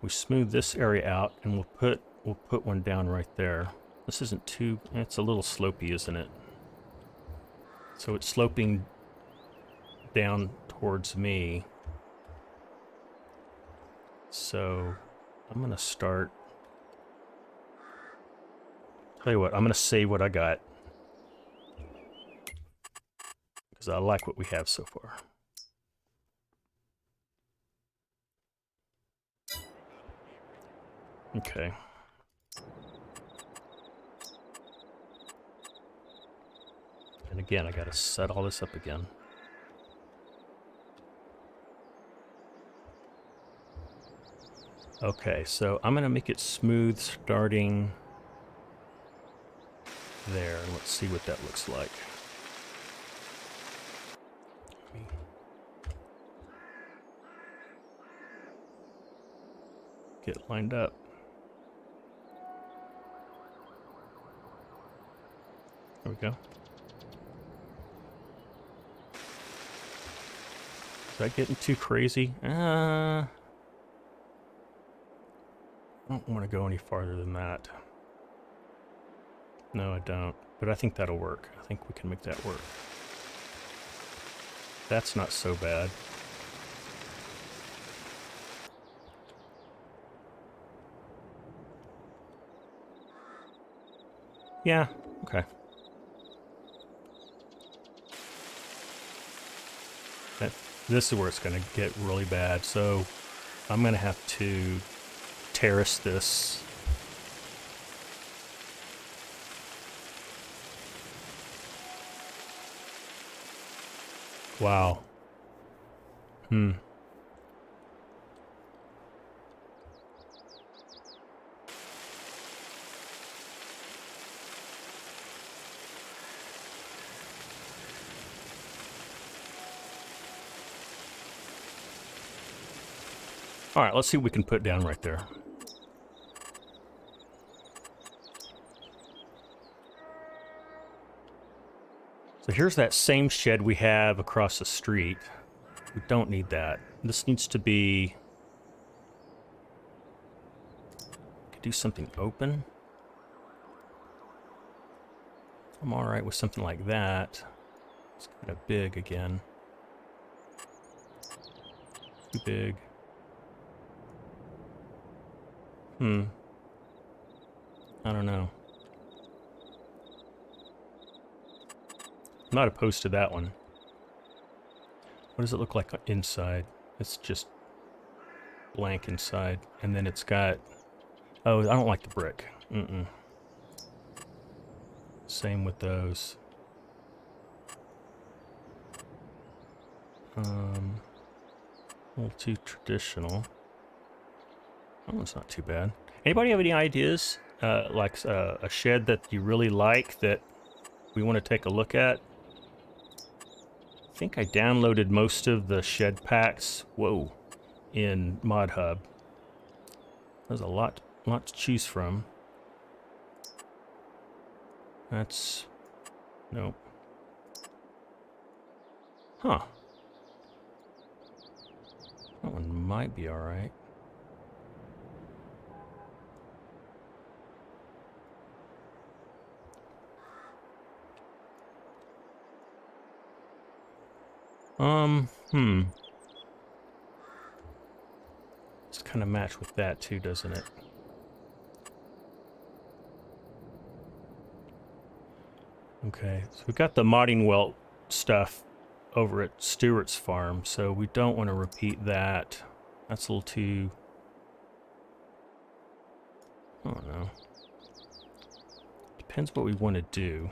we smooth this area out, and we'll put one down right there. This isn't too... It's a little slopey, isn't it? So it's sloping down towards me. So I'm going to start. Tell you what, I'm going to save what I got, because I like what we have so far. Okay. And again, I got to set all this up again. Okay, so I'm going to make it smooth starting there. And let's see what that looks like. Get lined up. There we go. Is that getting too crazy? I don't want to go any farther than that. No, I don't. But I think that'll work. I think we can make that work. That's not so bad. Yeah, okay. This is where it's going to get really bad. So I'm going to have to terrace this. Wow. All right, let's see what we can put down right there. So here's that same shed we have across the street. We don't need that. This needs to be... Could do something open. I'm all right with something like that. It's kind of big again. Too big. I don't know. I'm not opposed to that one. What does it look like inside? It's just blank inside. And then it's got... Oh, I don't like the brick. Same with those. A little too traditional. Oh, it's not too bad. Anybody have any ideas? Like a shed that you really like that we want to take a look at? I think I downloaded most of the shed packs. Whoa, in Mod Hub. There's a lot to choose from. That's... Nope. Huh. That one might be alright. It's kind of match with that too, doesn't it? Okay, so we've got the modding welt stuff over at Stewart's farm, so we don't want to repeat that. That's a little too... I don't know. Depends what we want to do.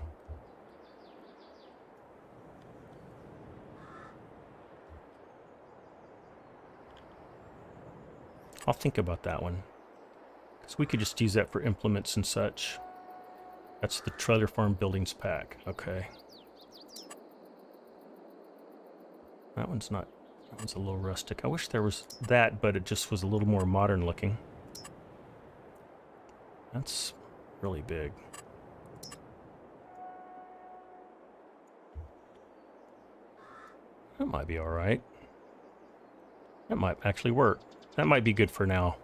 I'll think about that one. Because we could just use that for implements and such. That's the Trailer Farm Buildings pack. Okay. That one's not... That one's a little rustic. I wish there was that, but it just was a little more modern looking. That's really big. That might be alright. That might actually work. That might be good for now.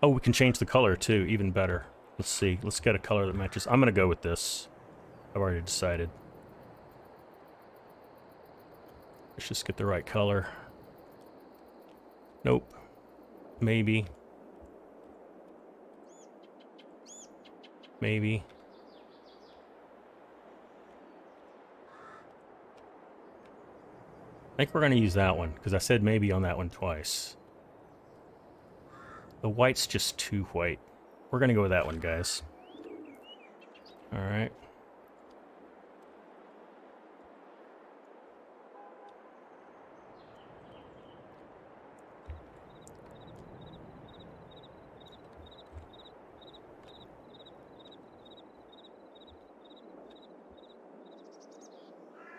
Oh, we can change the color too, even better. Let's see. Let's get a color that matches. I'm going to go with this. I've already decided. Let's just get the right color. Nope. maybe. Maybe. I think we're going to use that one, because I said maybe on that one twice. The white's just too white. We're going to go with that one, guys. Alright.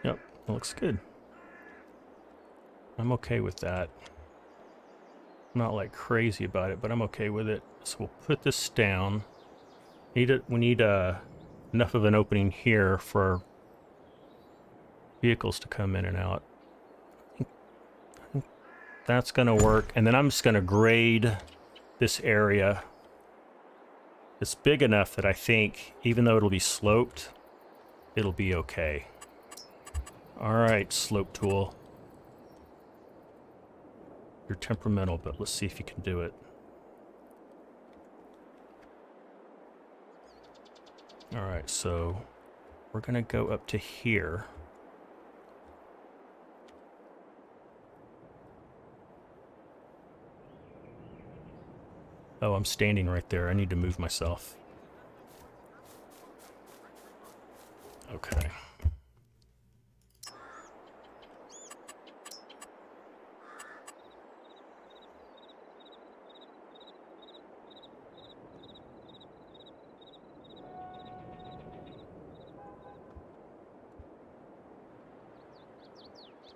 Yep, that looks good. I'm okay with that. I'm not like crazy about it, but I'm okay with it. So we'll put this down. We need enough of an opening here for vehicles to come in and out. I think that's gonna work. And then I'm just gonna grade this area. It's big enough that I think, even though it'll be sloped, it'll be okay. All right, slope tool. You're temperamental, but let's see if you can do it. All right, so we're gonna go up to here. Oh, I'm standing right there. I need to move myself. Okay.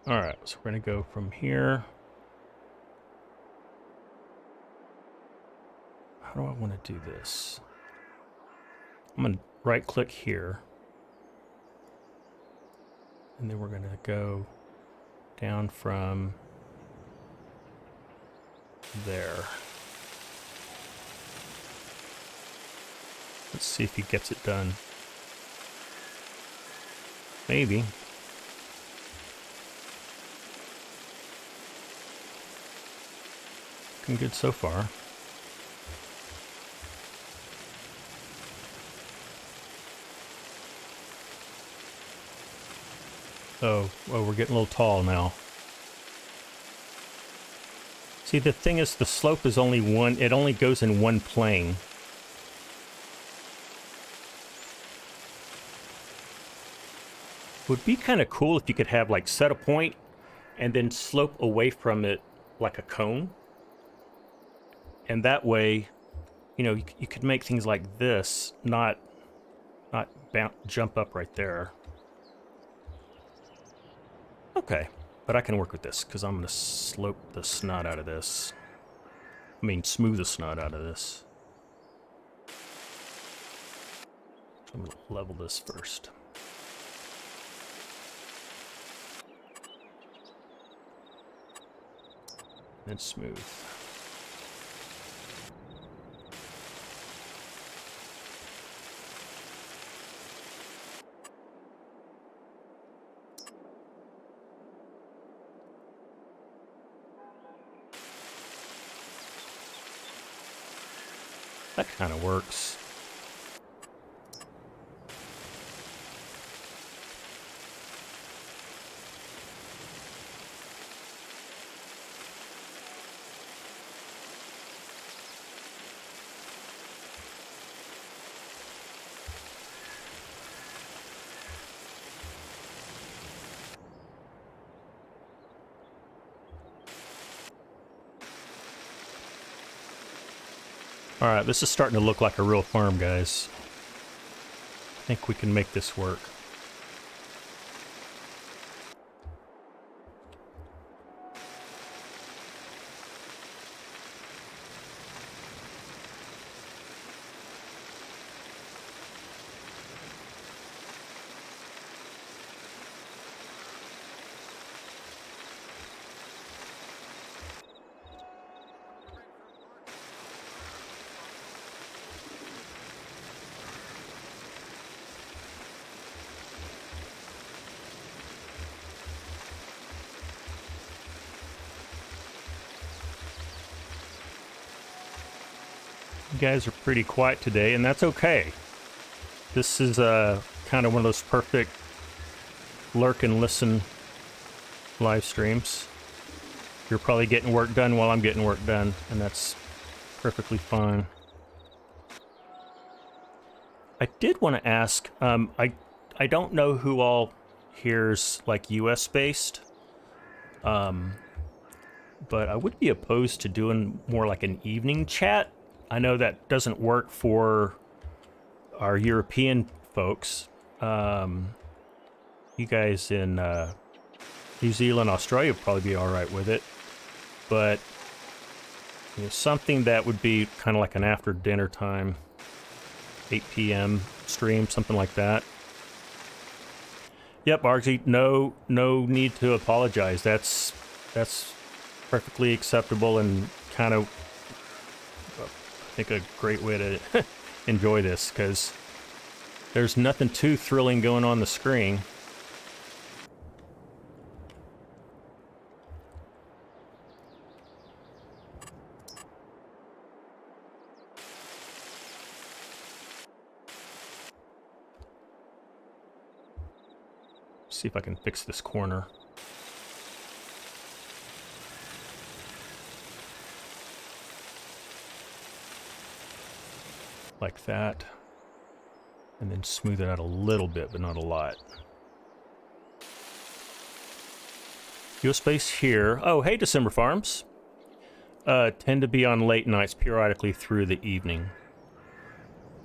All right, so we're gonna go from here. How do I want to do this? I'm gonna right click here. And then we're gonna go down from there. Let's see if he gets it done. Maybe. Looking good so far. Oh, we're getting a little tall now. See, the thing is, the slope is only one, it only goes in one plane. Would be kind of cool if you could have, like, set a point and then slope away from it like a cone. And that way, you know, you could make things like this, not jump up right there. Okay, but I can work with this because I'm going to slope the snot out of this. I mean, smooth the snot out of this. I'm going to level this first. Then smooth. That kind of works. Alright, this is starting to look like a real farm, guys. I think we can make this work. You guys are pretty quiet today, and that's okay. This is kind of one of those perfect lurk and listen live streams. You're probably getting work done while I'm getting work done, and that's perfectly fine. I did want to ask, I don't know who all here's like US based, but I would be opposed to doing more like an evening chat. I know that doesn't work for our European folks. You guys in New Zealand, Australia would probably be all right with it, but you know, something that would be kind of like an after dinner time, 8 p.m. stream, something like that. Yep, RG, no need to apologize. That's perfectly acceptable and kind of, I think, a great way to enjoy this, because there's nothing too thrilling going on the screen. See if I can fix this corner. Like that. And then smooth it out a little bit, but not a lot. US space here. Oh, hey, December Farms. Tend to be on late nights periodically through the evening.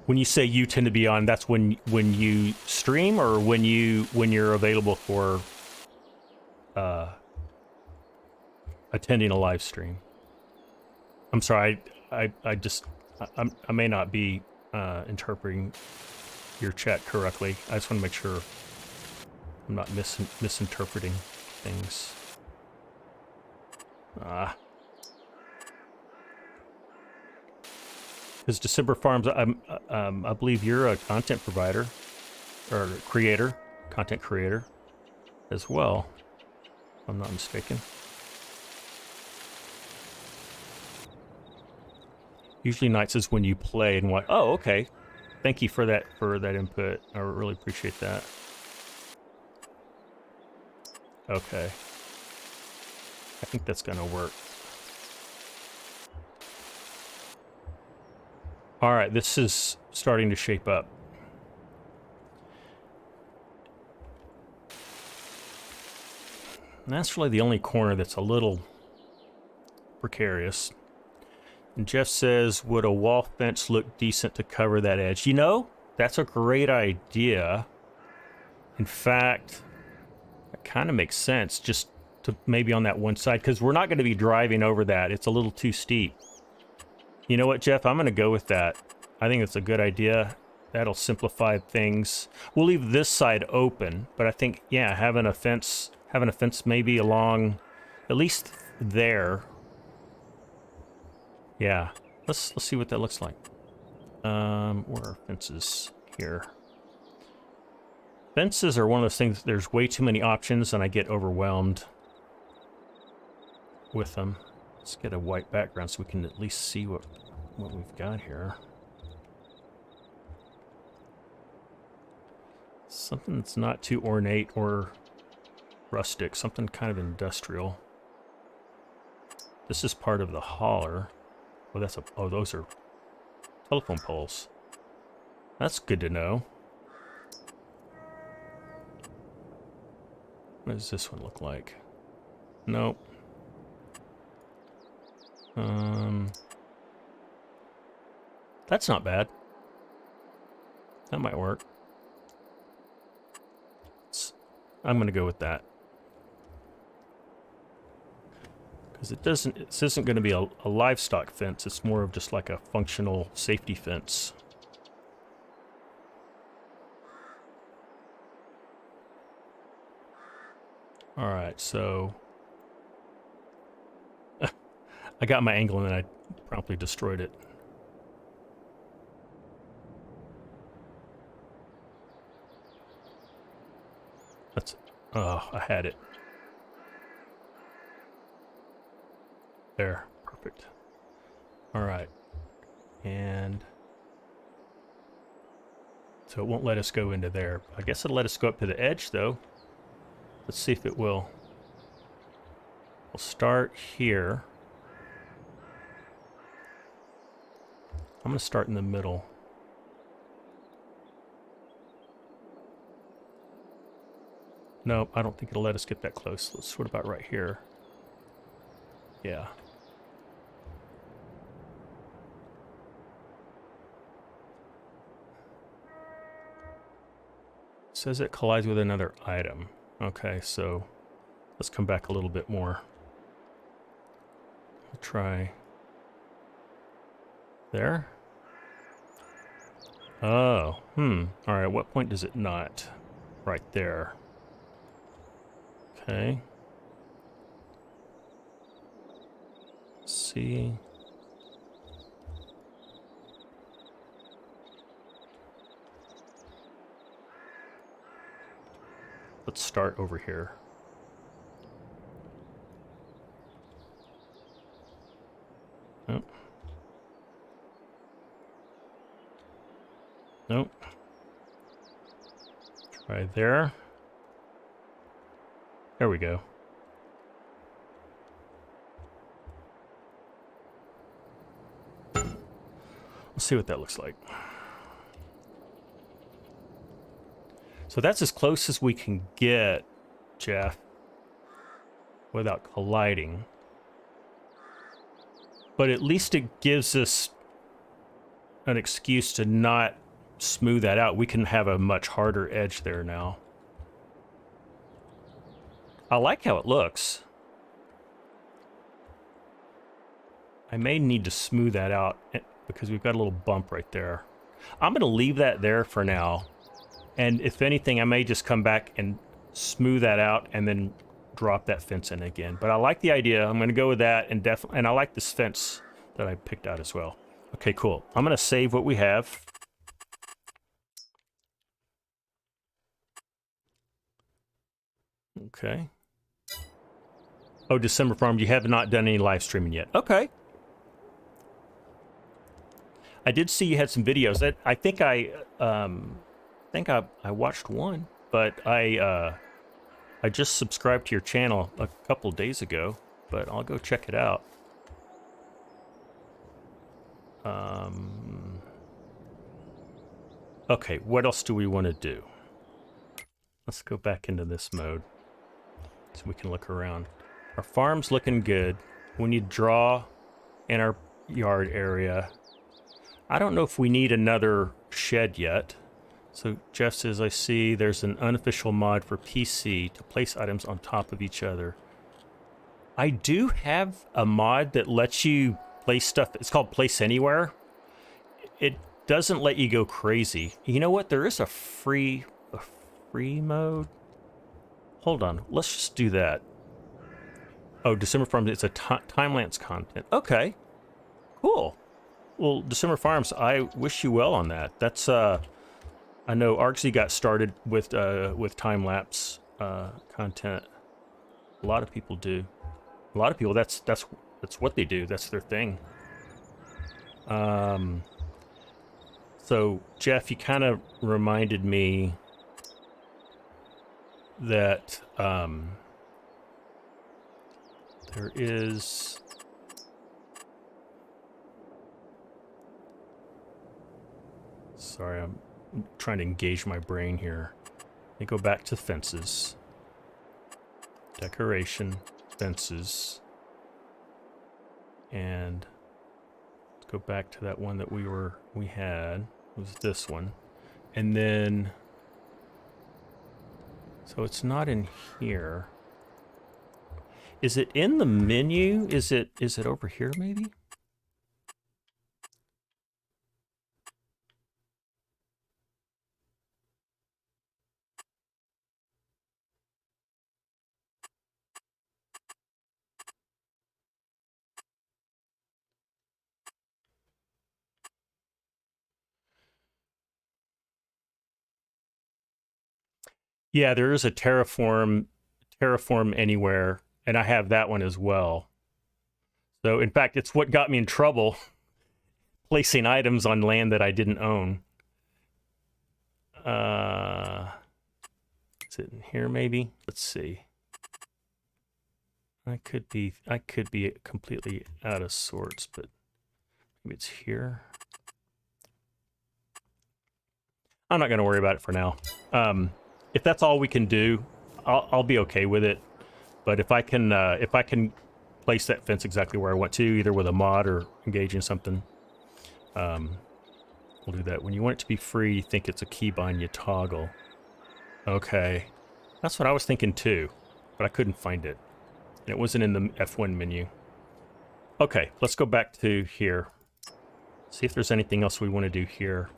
When you say you tend to be on, that's when you stream, or when you're available for attending a live stream. I'm sorry, I may not be interpreting your chat correctly. I just want to make sure I'm not misinterpreting things. Because December Farms, I believe you're a content provider or creator, content creator as well, if I'm not mistaken. Usually nights is when you play and what. Oh, okay. Thank you for that input. I really appreciate that. Okay. I think that's gonna work. All right, this is starting to shape up. And that's really the only corner that's a little precarious. And Jeff says, would a wall fence look decent to cover that edge? You know, that's a great idea. In fact, it kind of makes sense just to maybe on that one side, because we're not going to be driving over that. It's a little too steep. You know what, Jeff? I'm going to go with that. I think it's a good idea. That'll simplify things. We'll leave this side open, but I think, yeah, having a fence maybe along, at least there. Yeah, let's see what that looks like. Where are fences here? Fences are one of those things. There's way too many options, and I get overwhelmed with them. Let's get a white background so we can at least see what we've got here. Something that's not too ornate or rustic. Something kind of industrial. This is part of the Holler. Oh, those are telephone poles. That's good to know. What does this one look like? Nope. That's not bad. That might work. I'm gonna go with that. Because this isn't gonna be a livestock fence, it's more of just like a functional safety fence. Alright, so I got my angle and then I promptly destroyed it. Oh, I had it. There, perfect. All right, and So it won't let us go into there. I guess it'll let us go up to the edge, though. Let's see if it will. We'll start here. I'm going to start in the middle. Nope, I don't think it'll let us get that close. What about right here? Yeah. It says it collides with another item. Okay, so let's come back a little bit more. We'll try there. Oh, all right, what point does it not? Right there. Okay. Let's see. Let's start over here. Nope. Nope. Try there. There we go. Let's see what that looks like. So that's as close as we can get, Jeff, without colliding. But at least it gives us an excuse to not smooth that out. We can have a much harder edge there now. I like how it looks. I may need to smooth that out because we've got a little bump right there. I'm going to leave that there for now. And if anything, I may just come back and smooth that out and then drop that fence in again. But I like the idea. I'm going to go with that, and I like this fence that I picked out as well. Okay, cool. I'm going to save what we have. Okay. Oh, December Farm, you have not done any live streaming yet. Okay. I did see you had some videos. I think I watched one, but I just subscribed to your channel a couple days ago, but I'll go check it out. Okay, what else do we want to do? Let's go back into this mode so we can look around. Our farm's looking good. We need to draw in our yard area. I don't know if we need another shed yet. So Jeff says, I see there's an unofficial mod for PC to place items on top of each other. I do have a mod that lets you place stuff. It's called Place Anywhere. It doesn't let you go crazy. You know what? There is a free mode. Hold on. Let's just do that. Oh, December Farms. It's a time-lapse content. Okay. Cool. Well, December Farms, I wish you well on that. That's I know Argsy got started with time-lapse content. A lot of people do. A lot of people, that's what they do. That's their thing. So Jeff, you kind of reminded me that there is. Sorry, I'm trying to engage my brain here. Let me go back to fences. Decoration, fences. And let's go back to that one that we had. It was this one. And then so it's not in here. Is it in the menu? Is it over here maybe? Yeah, there is a Terraform Anywhere, and I have that one as well. So, in fact, it's what got me in trouble placing items on land that I didn't own. Is it in here maybe? Let's see. I could be completely out of sorts, but maybe it's here. I'm not going to worry about it for now. If that's all we can do, I'll be okay with it. But if I can place that fence exactly where I want to, either with a mod or engaging something, we'll do that. When you want it to be free, you think it's a keybind, you toggle. Okay, that's what I was thinking too, but I couldn't find it. And it wasn't in the F1 menu. Okay, let's go back to here. See if there's anything else we want to do here.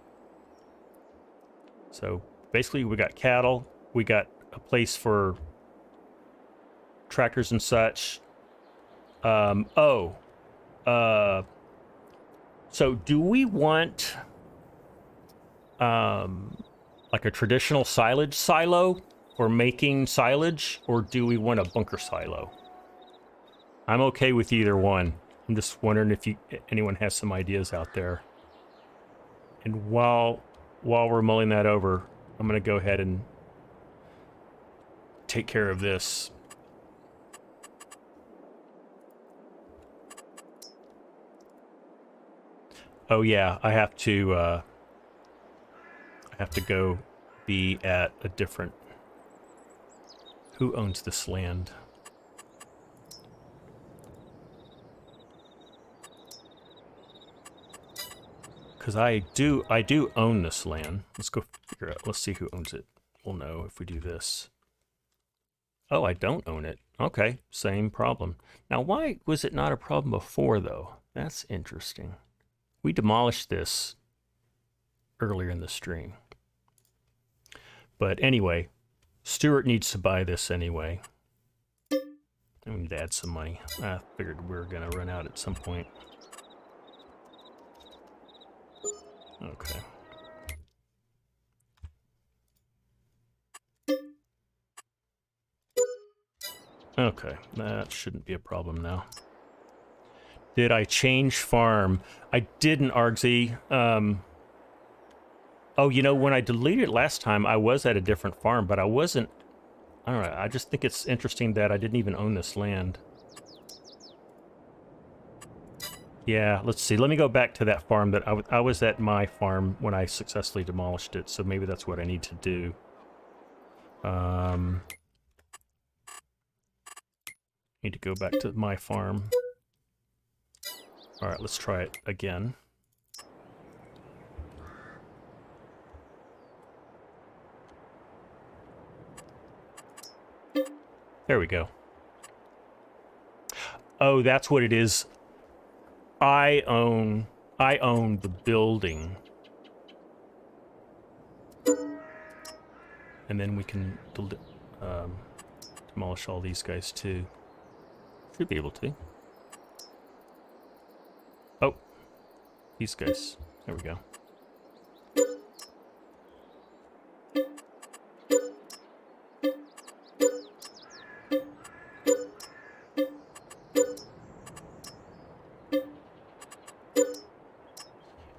So basically we got cattle, we got a place for tractors and such. So do we want like a traditional silage silo for making silage, or do we want a bunker silo? I'm okay with either one. I'm just wondering if anyone has some ideas out there. And while we're mulling that over, I'm going to go ahead and take care of this. Oh yeah, I have to go be at a different... Who owns this land? Because I do own this land. Let's go figure out. Let's see who owns it. We'll know if we do this. Oh, I don't own it. Okay, same problem. Now, why was it not a problem before, though? That's interesting. We demolished this earlier in the stream. But anyway, Stuart needs to buy this anyway. I need to add some money. I figured we were going to run out at some point. Okay. Okay, that shouldn't be a problem now. Did I change farm? I didn't, Argsy. Oh, you know, when I deleted it last time, I was at a different farm, but I wasn't... I don't know, I just think it's interesting that I didn't even own this land. Yeah, let's see. Let me go back to that farm that I was at my farm when I successfully demolished it, so maybe that's what I need to do. Need to go back to my farm. All right, let's try it again. There we go. Oh, that's what it is. I own the building. And then we can demolish all these guys too. Should be able to. Oh, these guys. There we go.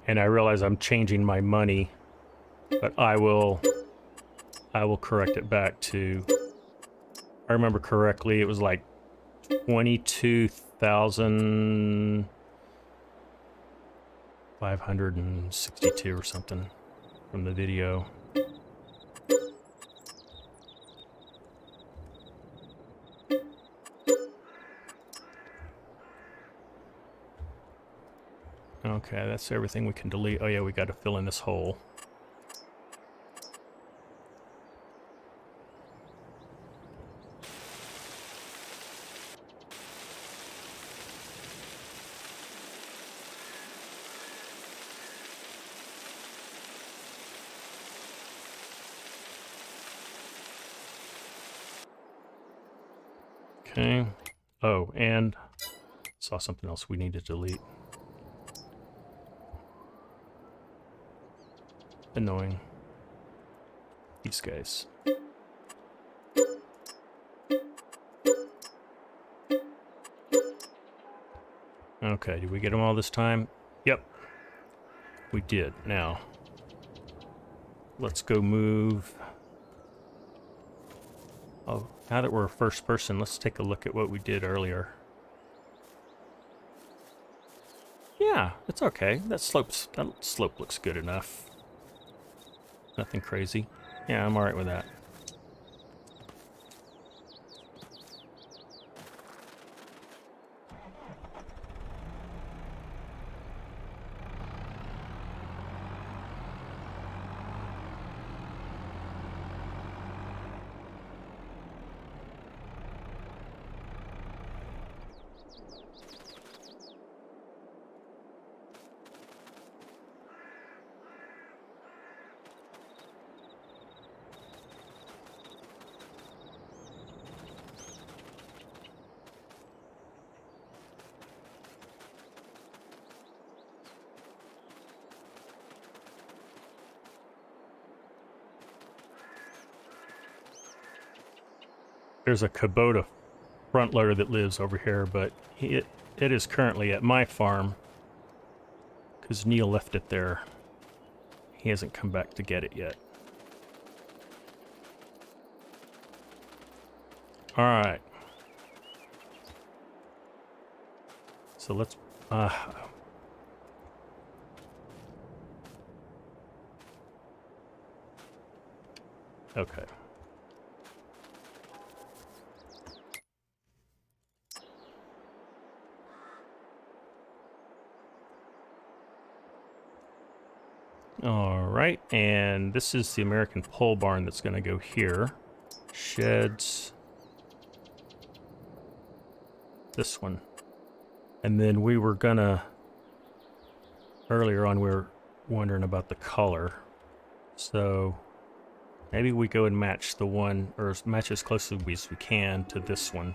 And I realize I'm changing my money, but I will correct it back to, I remember correctly, it was like 22,562 or something from the video. Okay, that's everything we can delete. Oh yeah, we got to fill in this hole. Okay. Oh, and saw something else we need to delete. Annoying. These guys. Okay, did we get them all this time? Yep. We did. Now. let's go move. Oh, now that we're first person, let's take a look at what we did earlier. Yeah, it's okay. That slope looks good enough. Nothing crazy. Yeah, I'm alright with that. There's a Kubota front loader that lives over here, but it is currently at my farm because Neil left it there. He hasn't come back to get it yet. All right. So let's... okay. All right, and this is the American pole barn that's going to go here. Sheds. This one. And then we were gonna... earlier on we were wondering about the color. So maybe we go and match the one, or match as closely as we can to this one.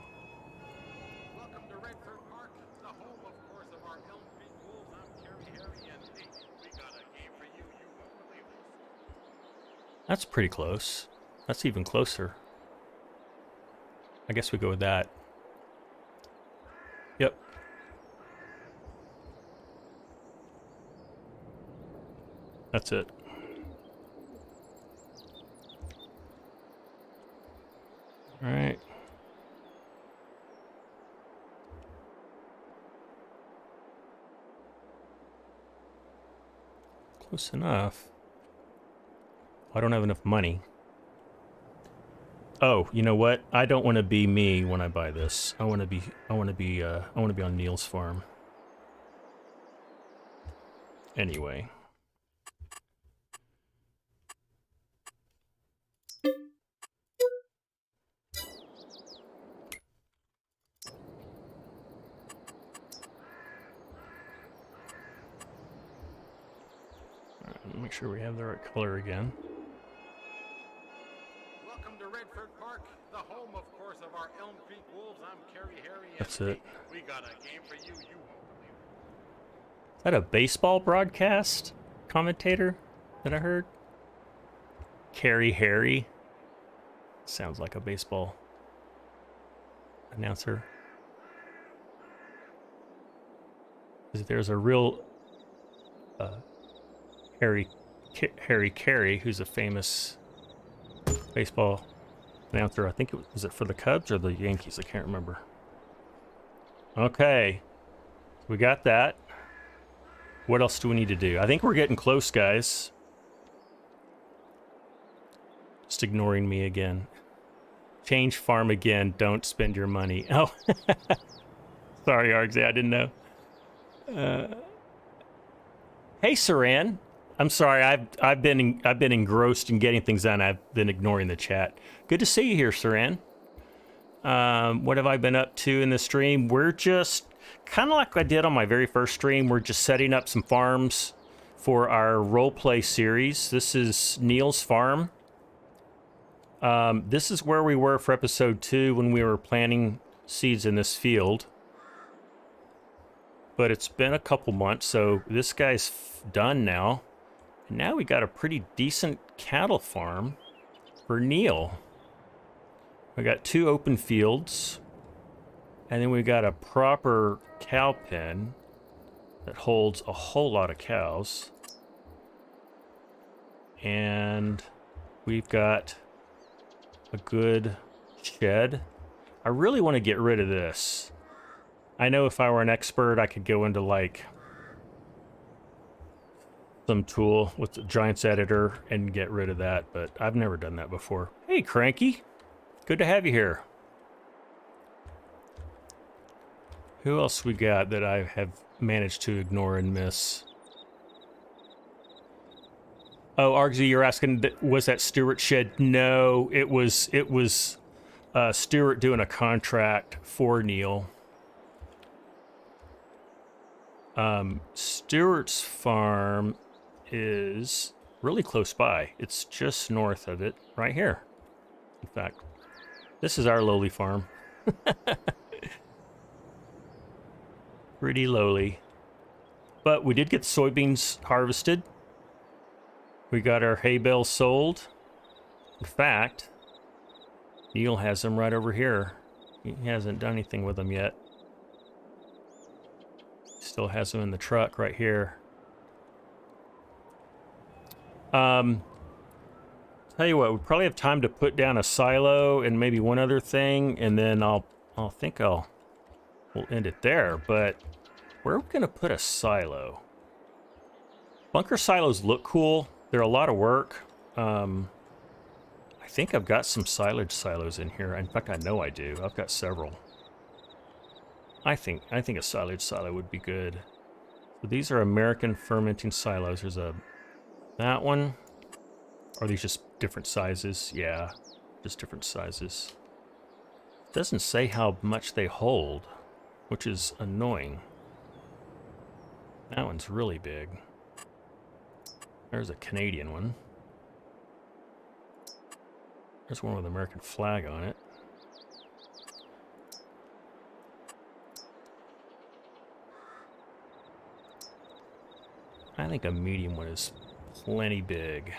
That's pretty close. That's even closer. I guess we go with that. Yep. That's it. All right. Close enough. I don't have enough money. Oh, you know what? I don't want to be me when I buy this. I want to be on Neil's farm. Anyway. All right, make sure we have the right color again. The home, of course, of our Elm Creek Wolves. I'm Carrie Harry. That's it. We got a game for you. You won't believe it. Is that a baseball broadcast commentator that I heard? Carrie Harry. Sounds like a baseball announcer. There's a real Harry Carey, who's a famous baseball announcer. I think it was it for the Cubs or the Yankees? I can't remember. Okay, we got that. What else do we need to do? I think we're getting close, guys. Just ignoring me again. Change farm again. Don't spend your money. Oh, sorry, Argsy, I didn't know. Hey, Saran. I'm sorry. I've been engrossed in getting things done. I've been ignoring the chat. Good to see you here, Saran. What have I been up to in the stream? We're just kind of like I did on my very first stream. We're just setting up some farms for our roleplay series. This is Neil's farm. This is where we were for episode 2 when we were planting seeds in this field. But it's been a couple months, so this guy's done now. And now we got a pretty decent cattle farm for Neil. We got 2 open fields, and then we got a proper cow pen that holds a whole lot of cows. and we've got a good shed. I really want to get rid of this. I know if I were an expert, I could go into like some tool with the Giants editor and get rid of that, but I've never done that before. Hey, Cranky. Good to have you here. Who else we got that I have managed to ignore and miss? Oh, Argsy, you're asking, was that Stewart shed? No, it was Stewart doing a contract for Neil. Stewart's farm is really close by. It's just north of it, right here. In fact, this is our lowly farm. Pretty lowly. But we did get soybeans harvested. We got our hay bales sold. In fact, Neil has them right over here. He hasn't done anything with them yet. Still has them in the truck right here. Tell you what, we probably have time to put down a silo and maybe one other thing, and then we'll end it there. But where are we gonna put a silo? Bunker silos look cool. They're a lot of work. I think I've got some silage silos in here. In fact, I know I do. I've got several. I think a silage silo would be good. So these are American fermenting silos. There's that one. Are these just different sizes? Yeah, just different sizes. It doesn't say how much they hold, which is annoying. That one's really big. There's a Canadian one. There's one with an American flag on it. I think a medium one is plenty big.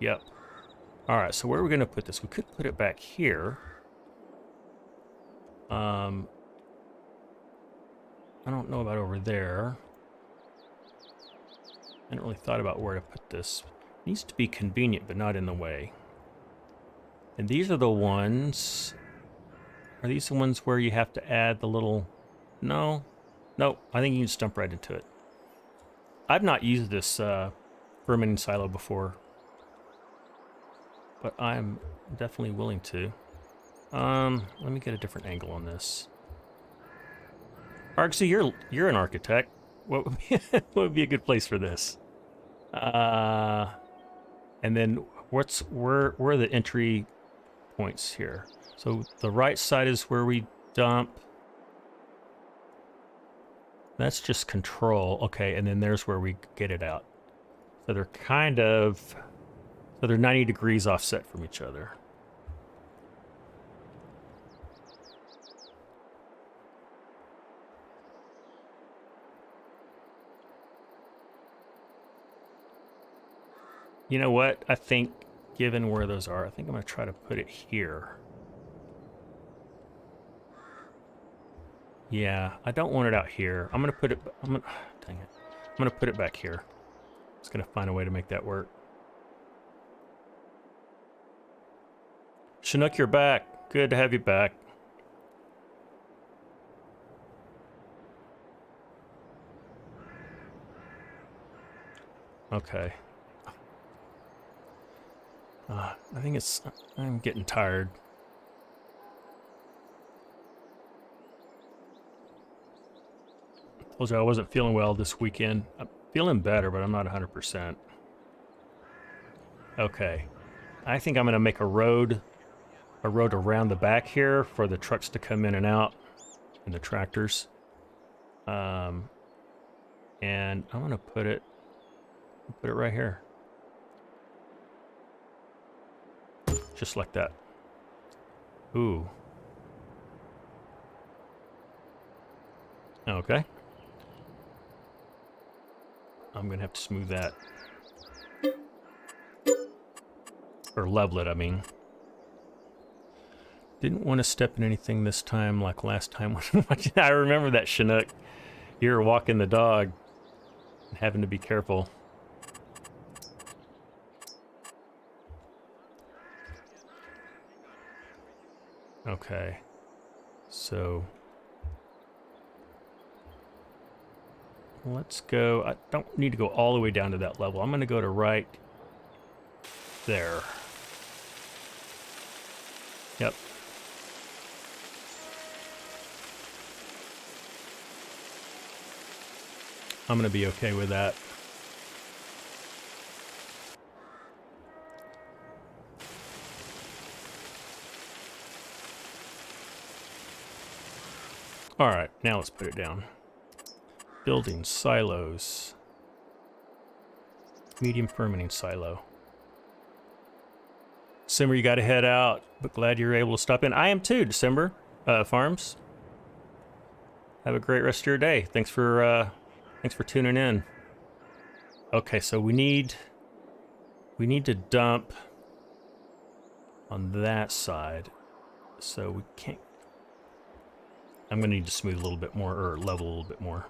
Yep. Alright, so where are we going to put this? We could put it back here. I don't know about over there. I hadn't really thought about where to put this. It needs to be convenient, but not in the way. And these are the ones... Are these the ones where you have to add the little... No. Nope. I think you can stump right into it. I've not used this fermenting silo before, but I'm definitely willing to. Let me get a different angle on this. Argsy, you're an architect. What would be a good place for this? And then where are the entry points here? So the right side is where we dump. That's just control. Okay, and then there's where we get it out. So they're so they're 90 degrees offset from each other. You know what? I think, given where those are, I think I'm going to try to put it here. Yeah, I don't want it out here. I'm gonna put it. Dang it! I'm gonna put it back here. Just gonna find a way to make that work. Chinook, you're back. Good to have you back. Okay. I think I'm getting tired. Told you I wasn't feeling well this weekend. I'm feeling better, but I'm not 100%. Okay. I think I'm going to make a road around the back here for the trucks to come in and out, and the tractors. And I'm going to put it right here. Just like that. Ooh. Okay. I'm gonna have to smooth that. Or level it, I mean. Didn't want to step in anything this time like last time. I remember that, Chinook. You were walking the dog and having to be careful. Okay. So let's go. I don't need to go all the way down to that level. I'm going to go to right there. Yep. I'm going to be okay with that. All right, now let's put it down. Building silos. Medium fermenting silo. December, you got to head out, but glad you're able to stop in. I am too, December. Farms. Have a great rest of your day. Thanks for tuning in. Okay, so we need to dump on that side, so we can't. I'm gonna need to smooth a little bit more, or level a little bit more.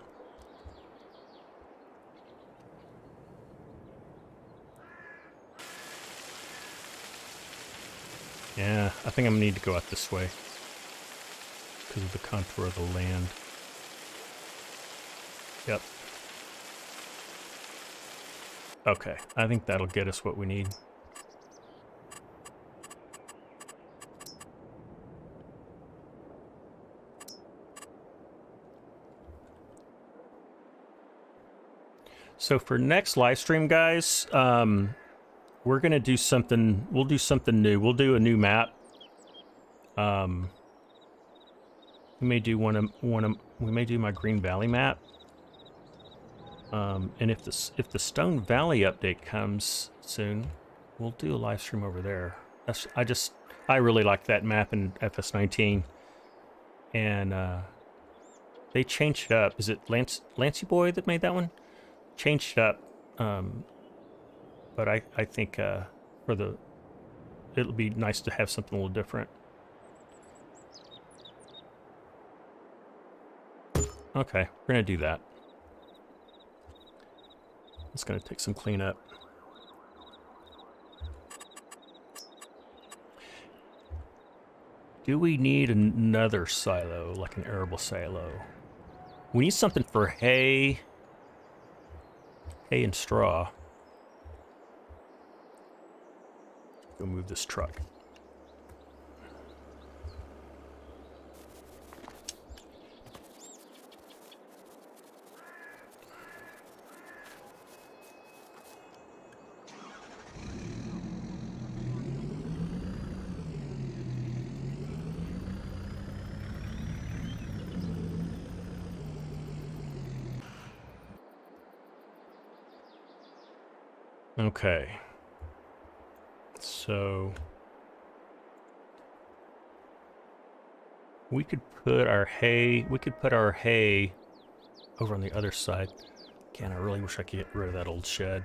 Yeah, I think I'm gonna need to go out this way because of the contour of the land. Yep. Okay, I think that'll get us what we need. So for next live stream, guys, we're gonna do something. We'll do something new. We'll do a new map. We may do we may do my Green Valley map. And if the Stone Valley update comes soon, we'll do a live stream over there. I really like that map in FS19, and they changed it up. Is it Lancey Boy that made that one? Changed it up, but I think it'll be nice to have something a little different. Okay, we're gonna do that. It's gonna take some cleanup. Do we need another silo, like an arable silo? We need something for hay and straw. Go move this truck. Okay. So we could put our hay over on the other side. Man, I really wish I could get rid of that old shed.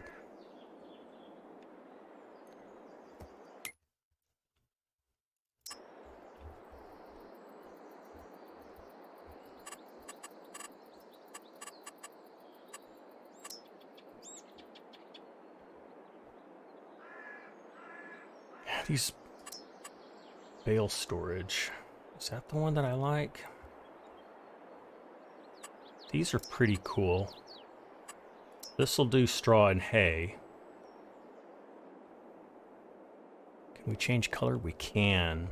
These bale storage. Is that the one that I like? These are pretty cool. This'll do straw and hay. Can we change color? We can.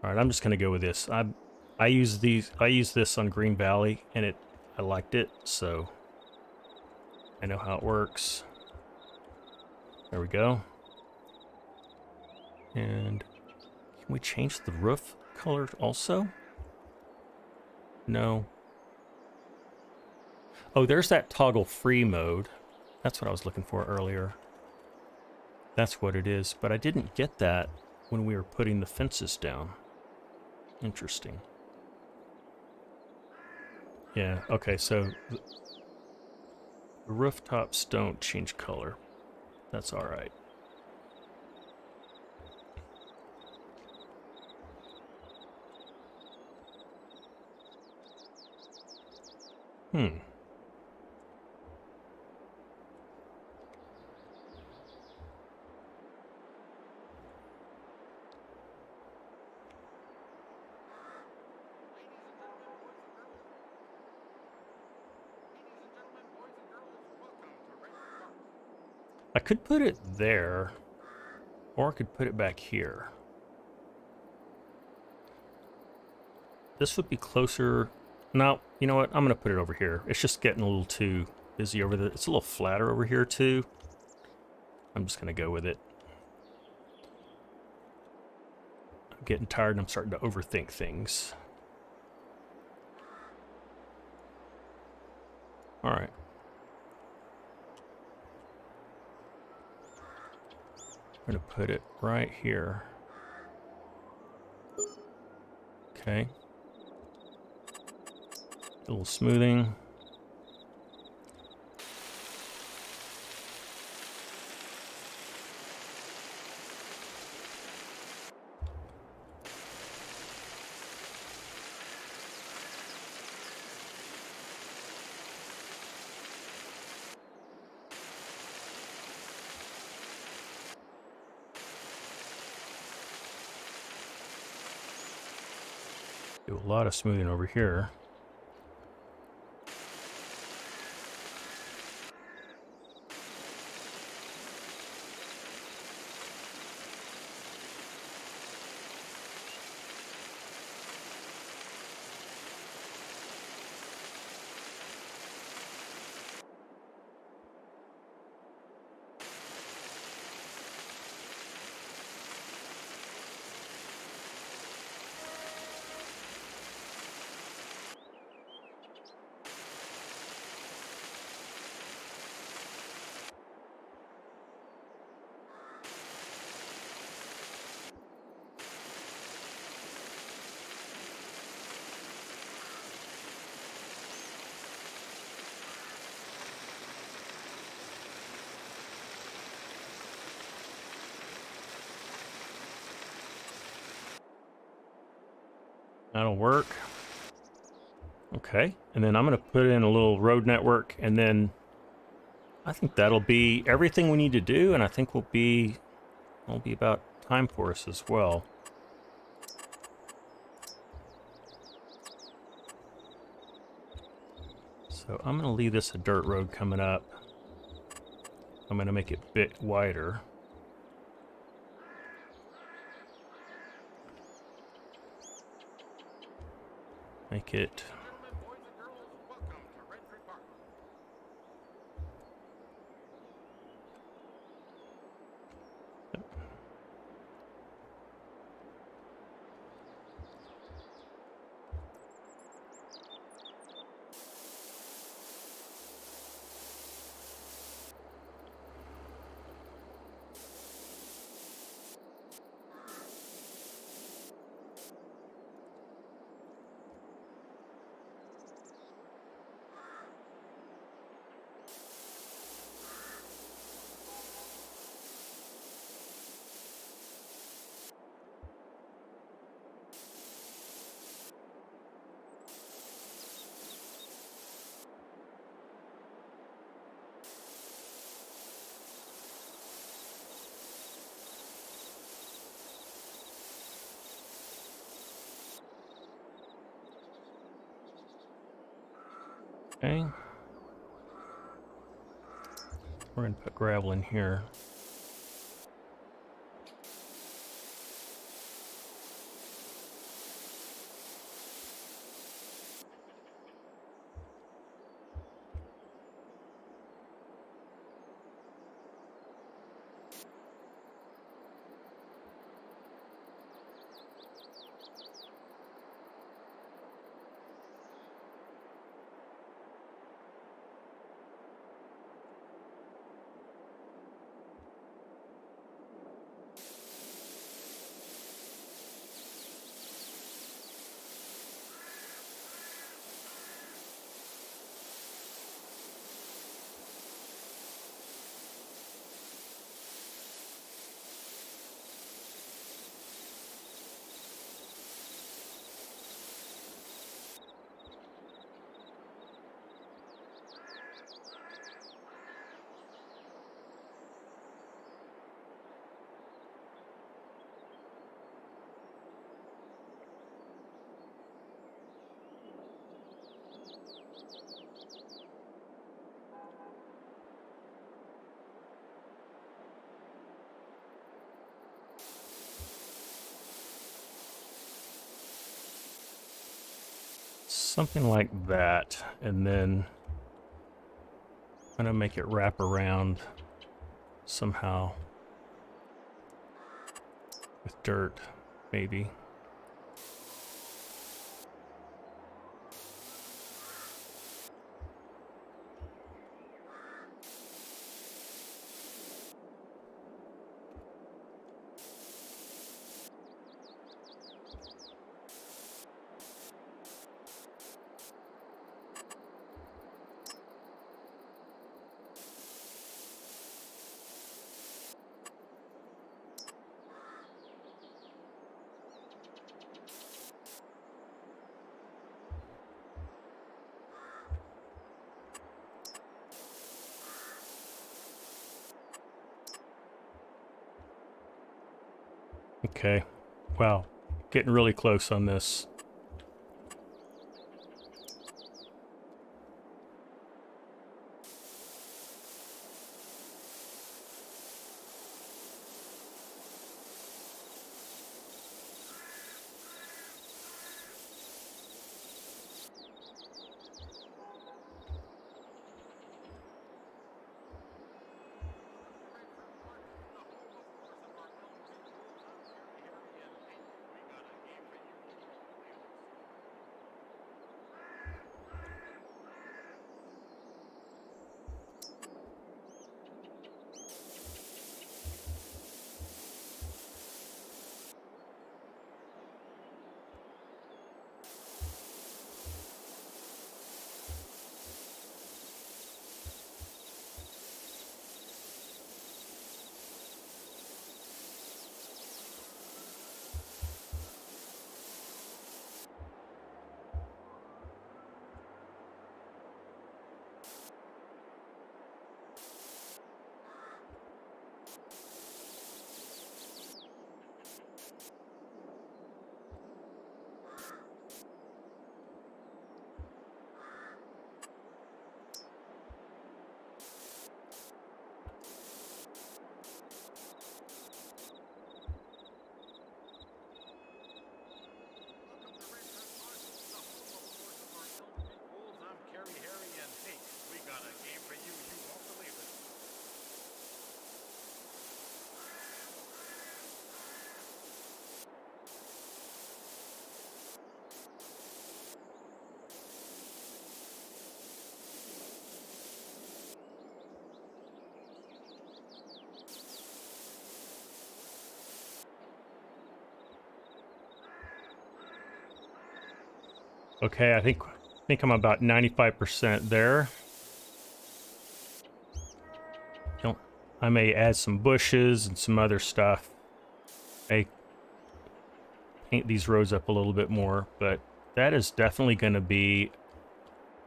Alright, I'm just gonna go with this. I use this on Green Valley and I liked it, so I know how it works. There we go. And can we change the roof color also? No. Oh, there's that toggle free mode. That's what I was looking for earlier. That's what it is, but I didn't get that when we were putting the fences down. Interesting. Yeah, okay, so the rooftops don't change color. That's all right. I could put it there, or I could put it back here. This would be closer. No, you know what? I'm going to put it over here. It's just getting a little too busy over there. It's a little flatter over here, too. I'm just going to go with it. I'm getting tired and I'm starting to overthink things. All right. I'm going to put it right here. Okay. A little smoothing. Do a lot of smoothing over here. That'll work. Okay, and then I'm going to put in a little road network, and then I think that'll be everything we need to do, and I think it'll be about time for us as well. So I'm going to leave this a dirt road coming up. I'm going to make it a bit wider. Make it... Gentlemen, boys and girls, welcome to Renfrew Park. Okay. We're going to put gravel in here. Something like that, and then I'm gonna make it wrap around somehow with dirt, maybe. Okay, wow, getting really close on this. Okay, I think I'm about 95% there. I may add some bushes and some other stuff. I paint these rows up a little bit more, but that is definitely going to be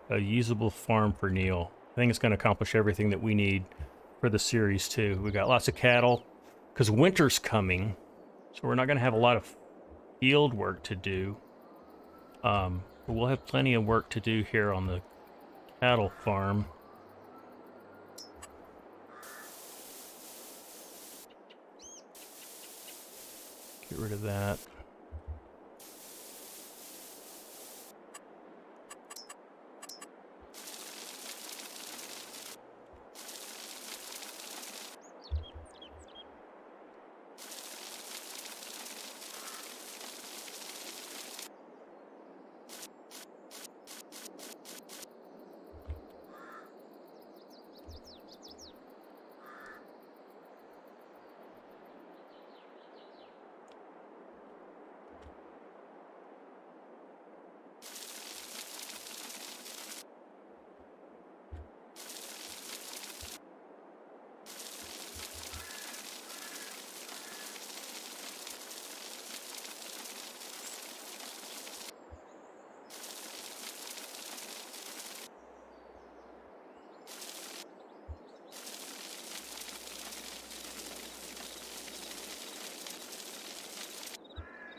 a usable farm for Neil. I think it's going to accomplish everything that we need for the series too. We got lots of cattle because winter's coming, so we're not going to have a lot of field work to do. But we'll have plenty of work to do here on the cattle farm. Get rid of that.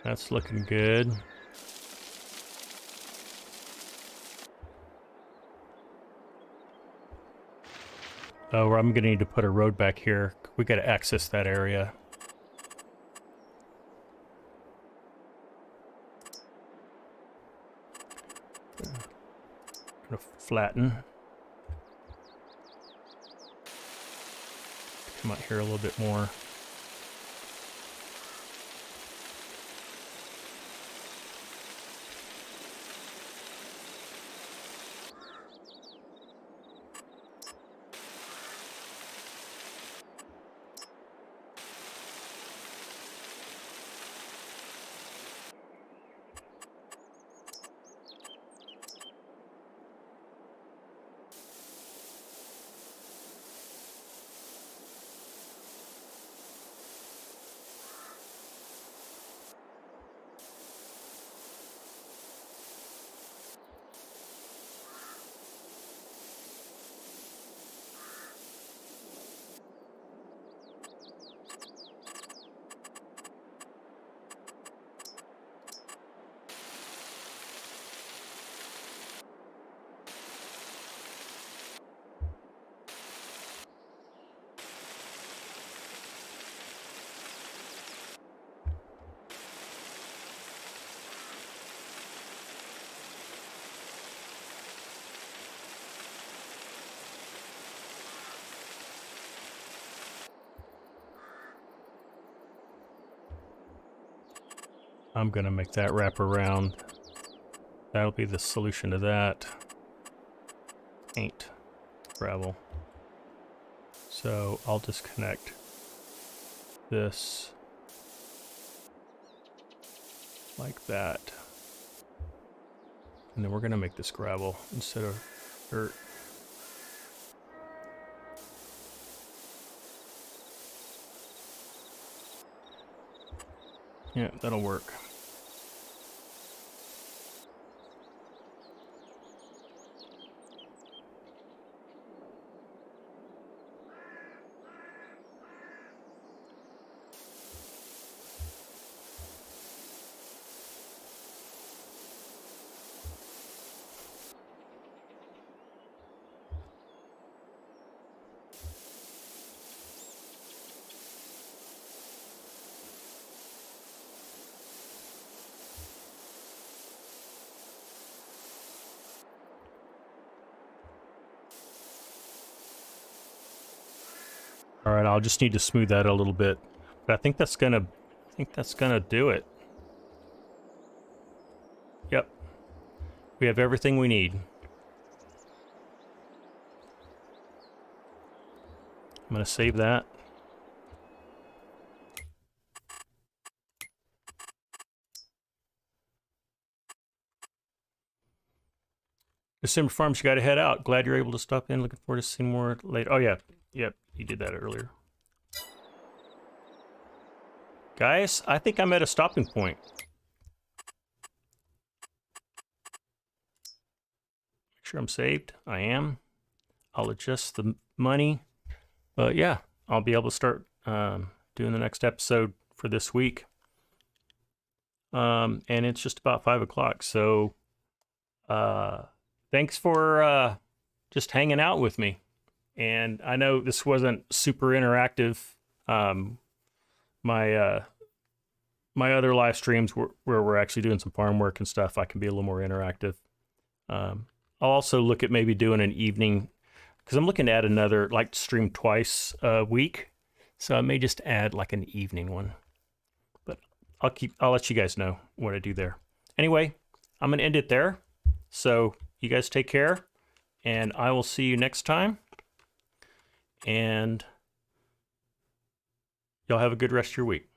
That's looking good. Oh, I'm gonna need to put a road back here. We gotta access that area. flatten. Come out here a little bit more. I'm gonna make that wrap around. That'll be the solution to that. Paint, gravel. So I'll just connect this like that. And then we're gonna make this gravel instead of dirt. Yeah, that'll work. All right, I'll just need to smooth that a little bit. But I think that's gonna do it. Yep. We have everything we need. I'm gonna save that. December Farms, you gotta head out. Glad you're able to stop in. Looking forward to seeing more later. Oh yeah, yep, you did that earlier. Guys, I think I'm at a stopping point. Make sure I'm saved. I am. I'll adjust the money. But yeah, I'll be able to start doing the next episode for this week. And it's just about 5 o'clock. So thanks for just hanging out with me. And I know this wasn't super interactive. My other live streams where we're actually doing some farm work and stuff, I can be a little more interactive. I'll also look at maybe doing an evening, because I'm looking to add another, like stream twice a week. So I may just add like an evening one. But I'll let you guys know what I do there. Anyway, I'm gonna end it there. So you guys take care, and I will see you next time. And y'all have a good rest of your week.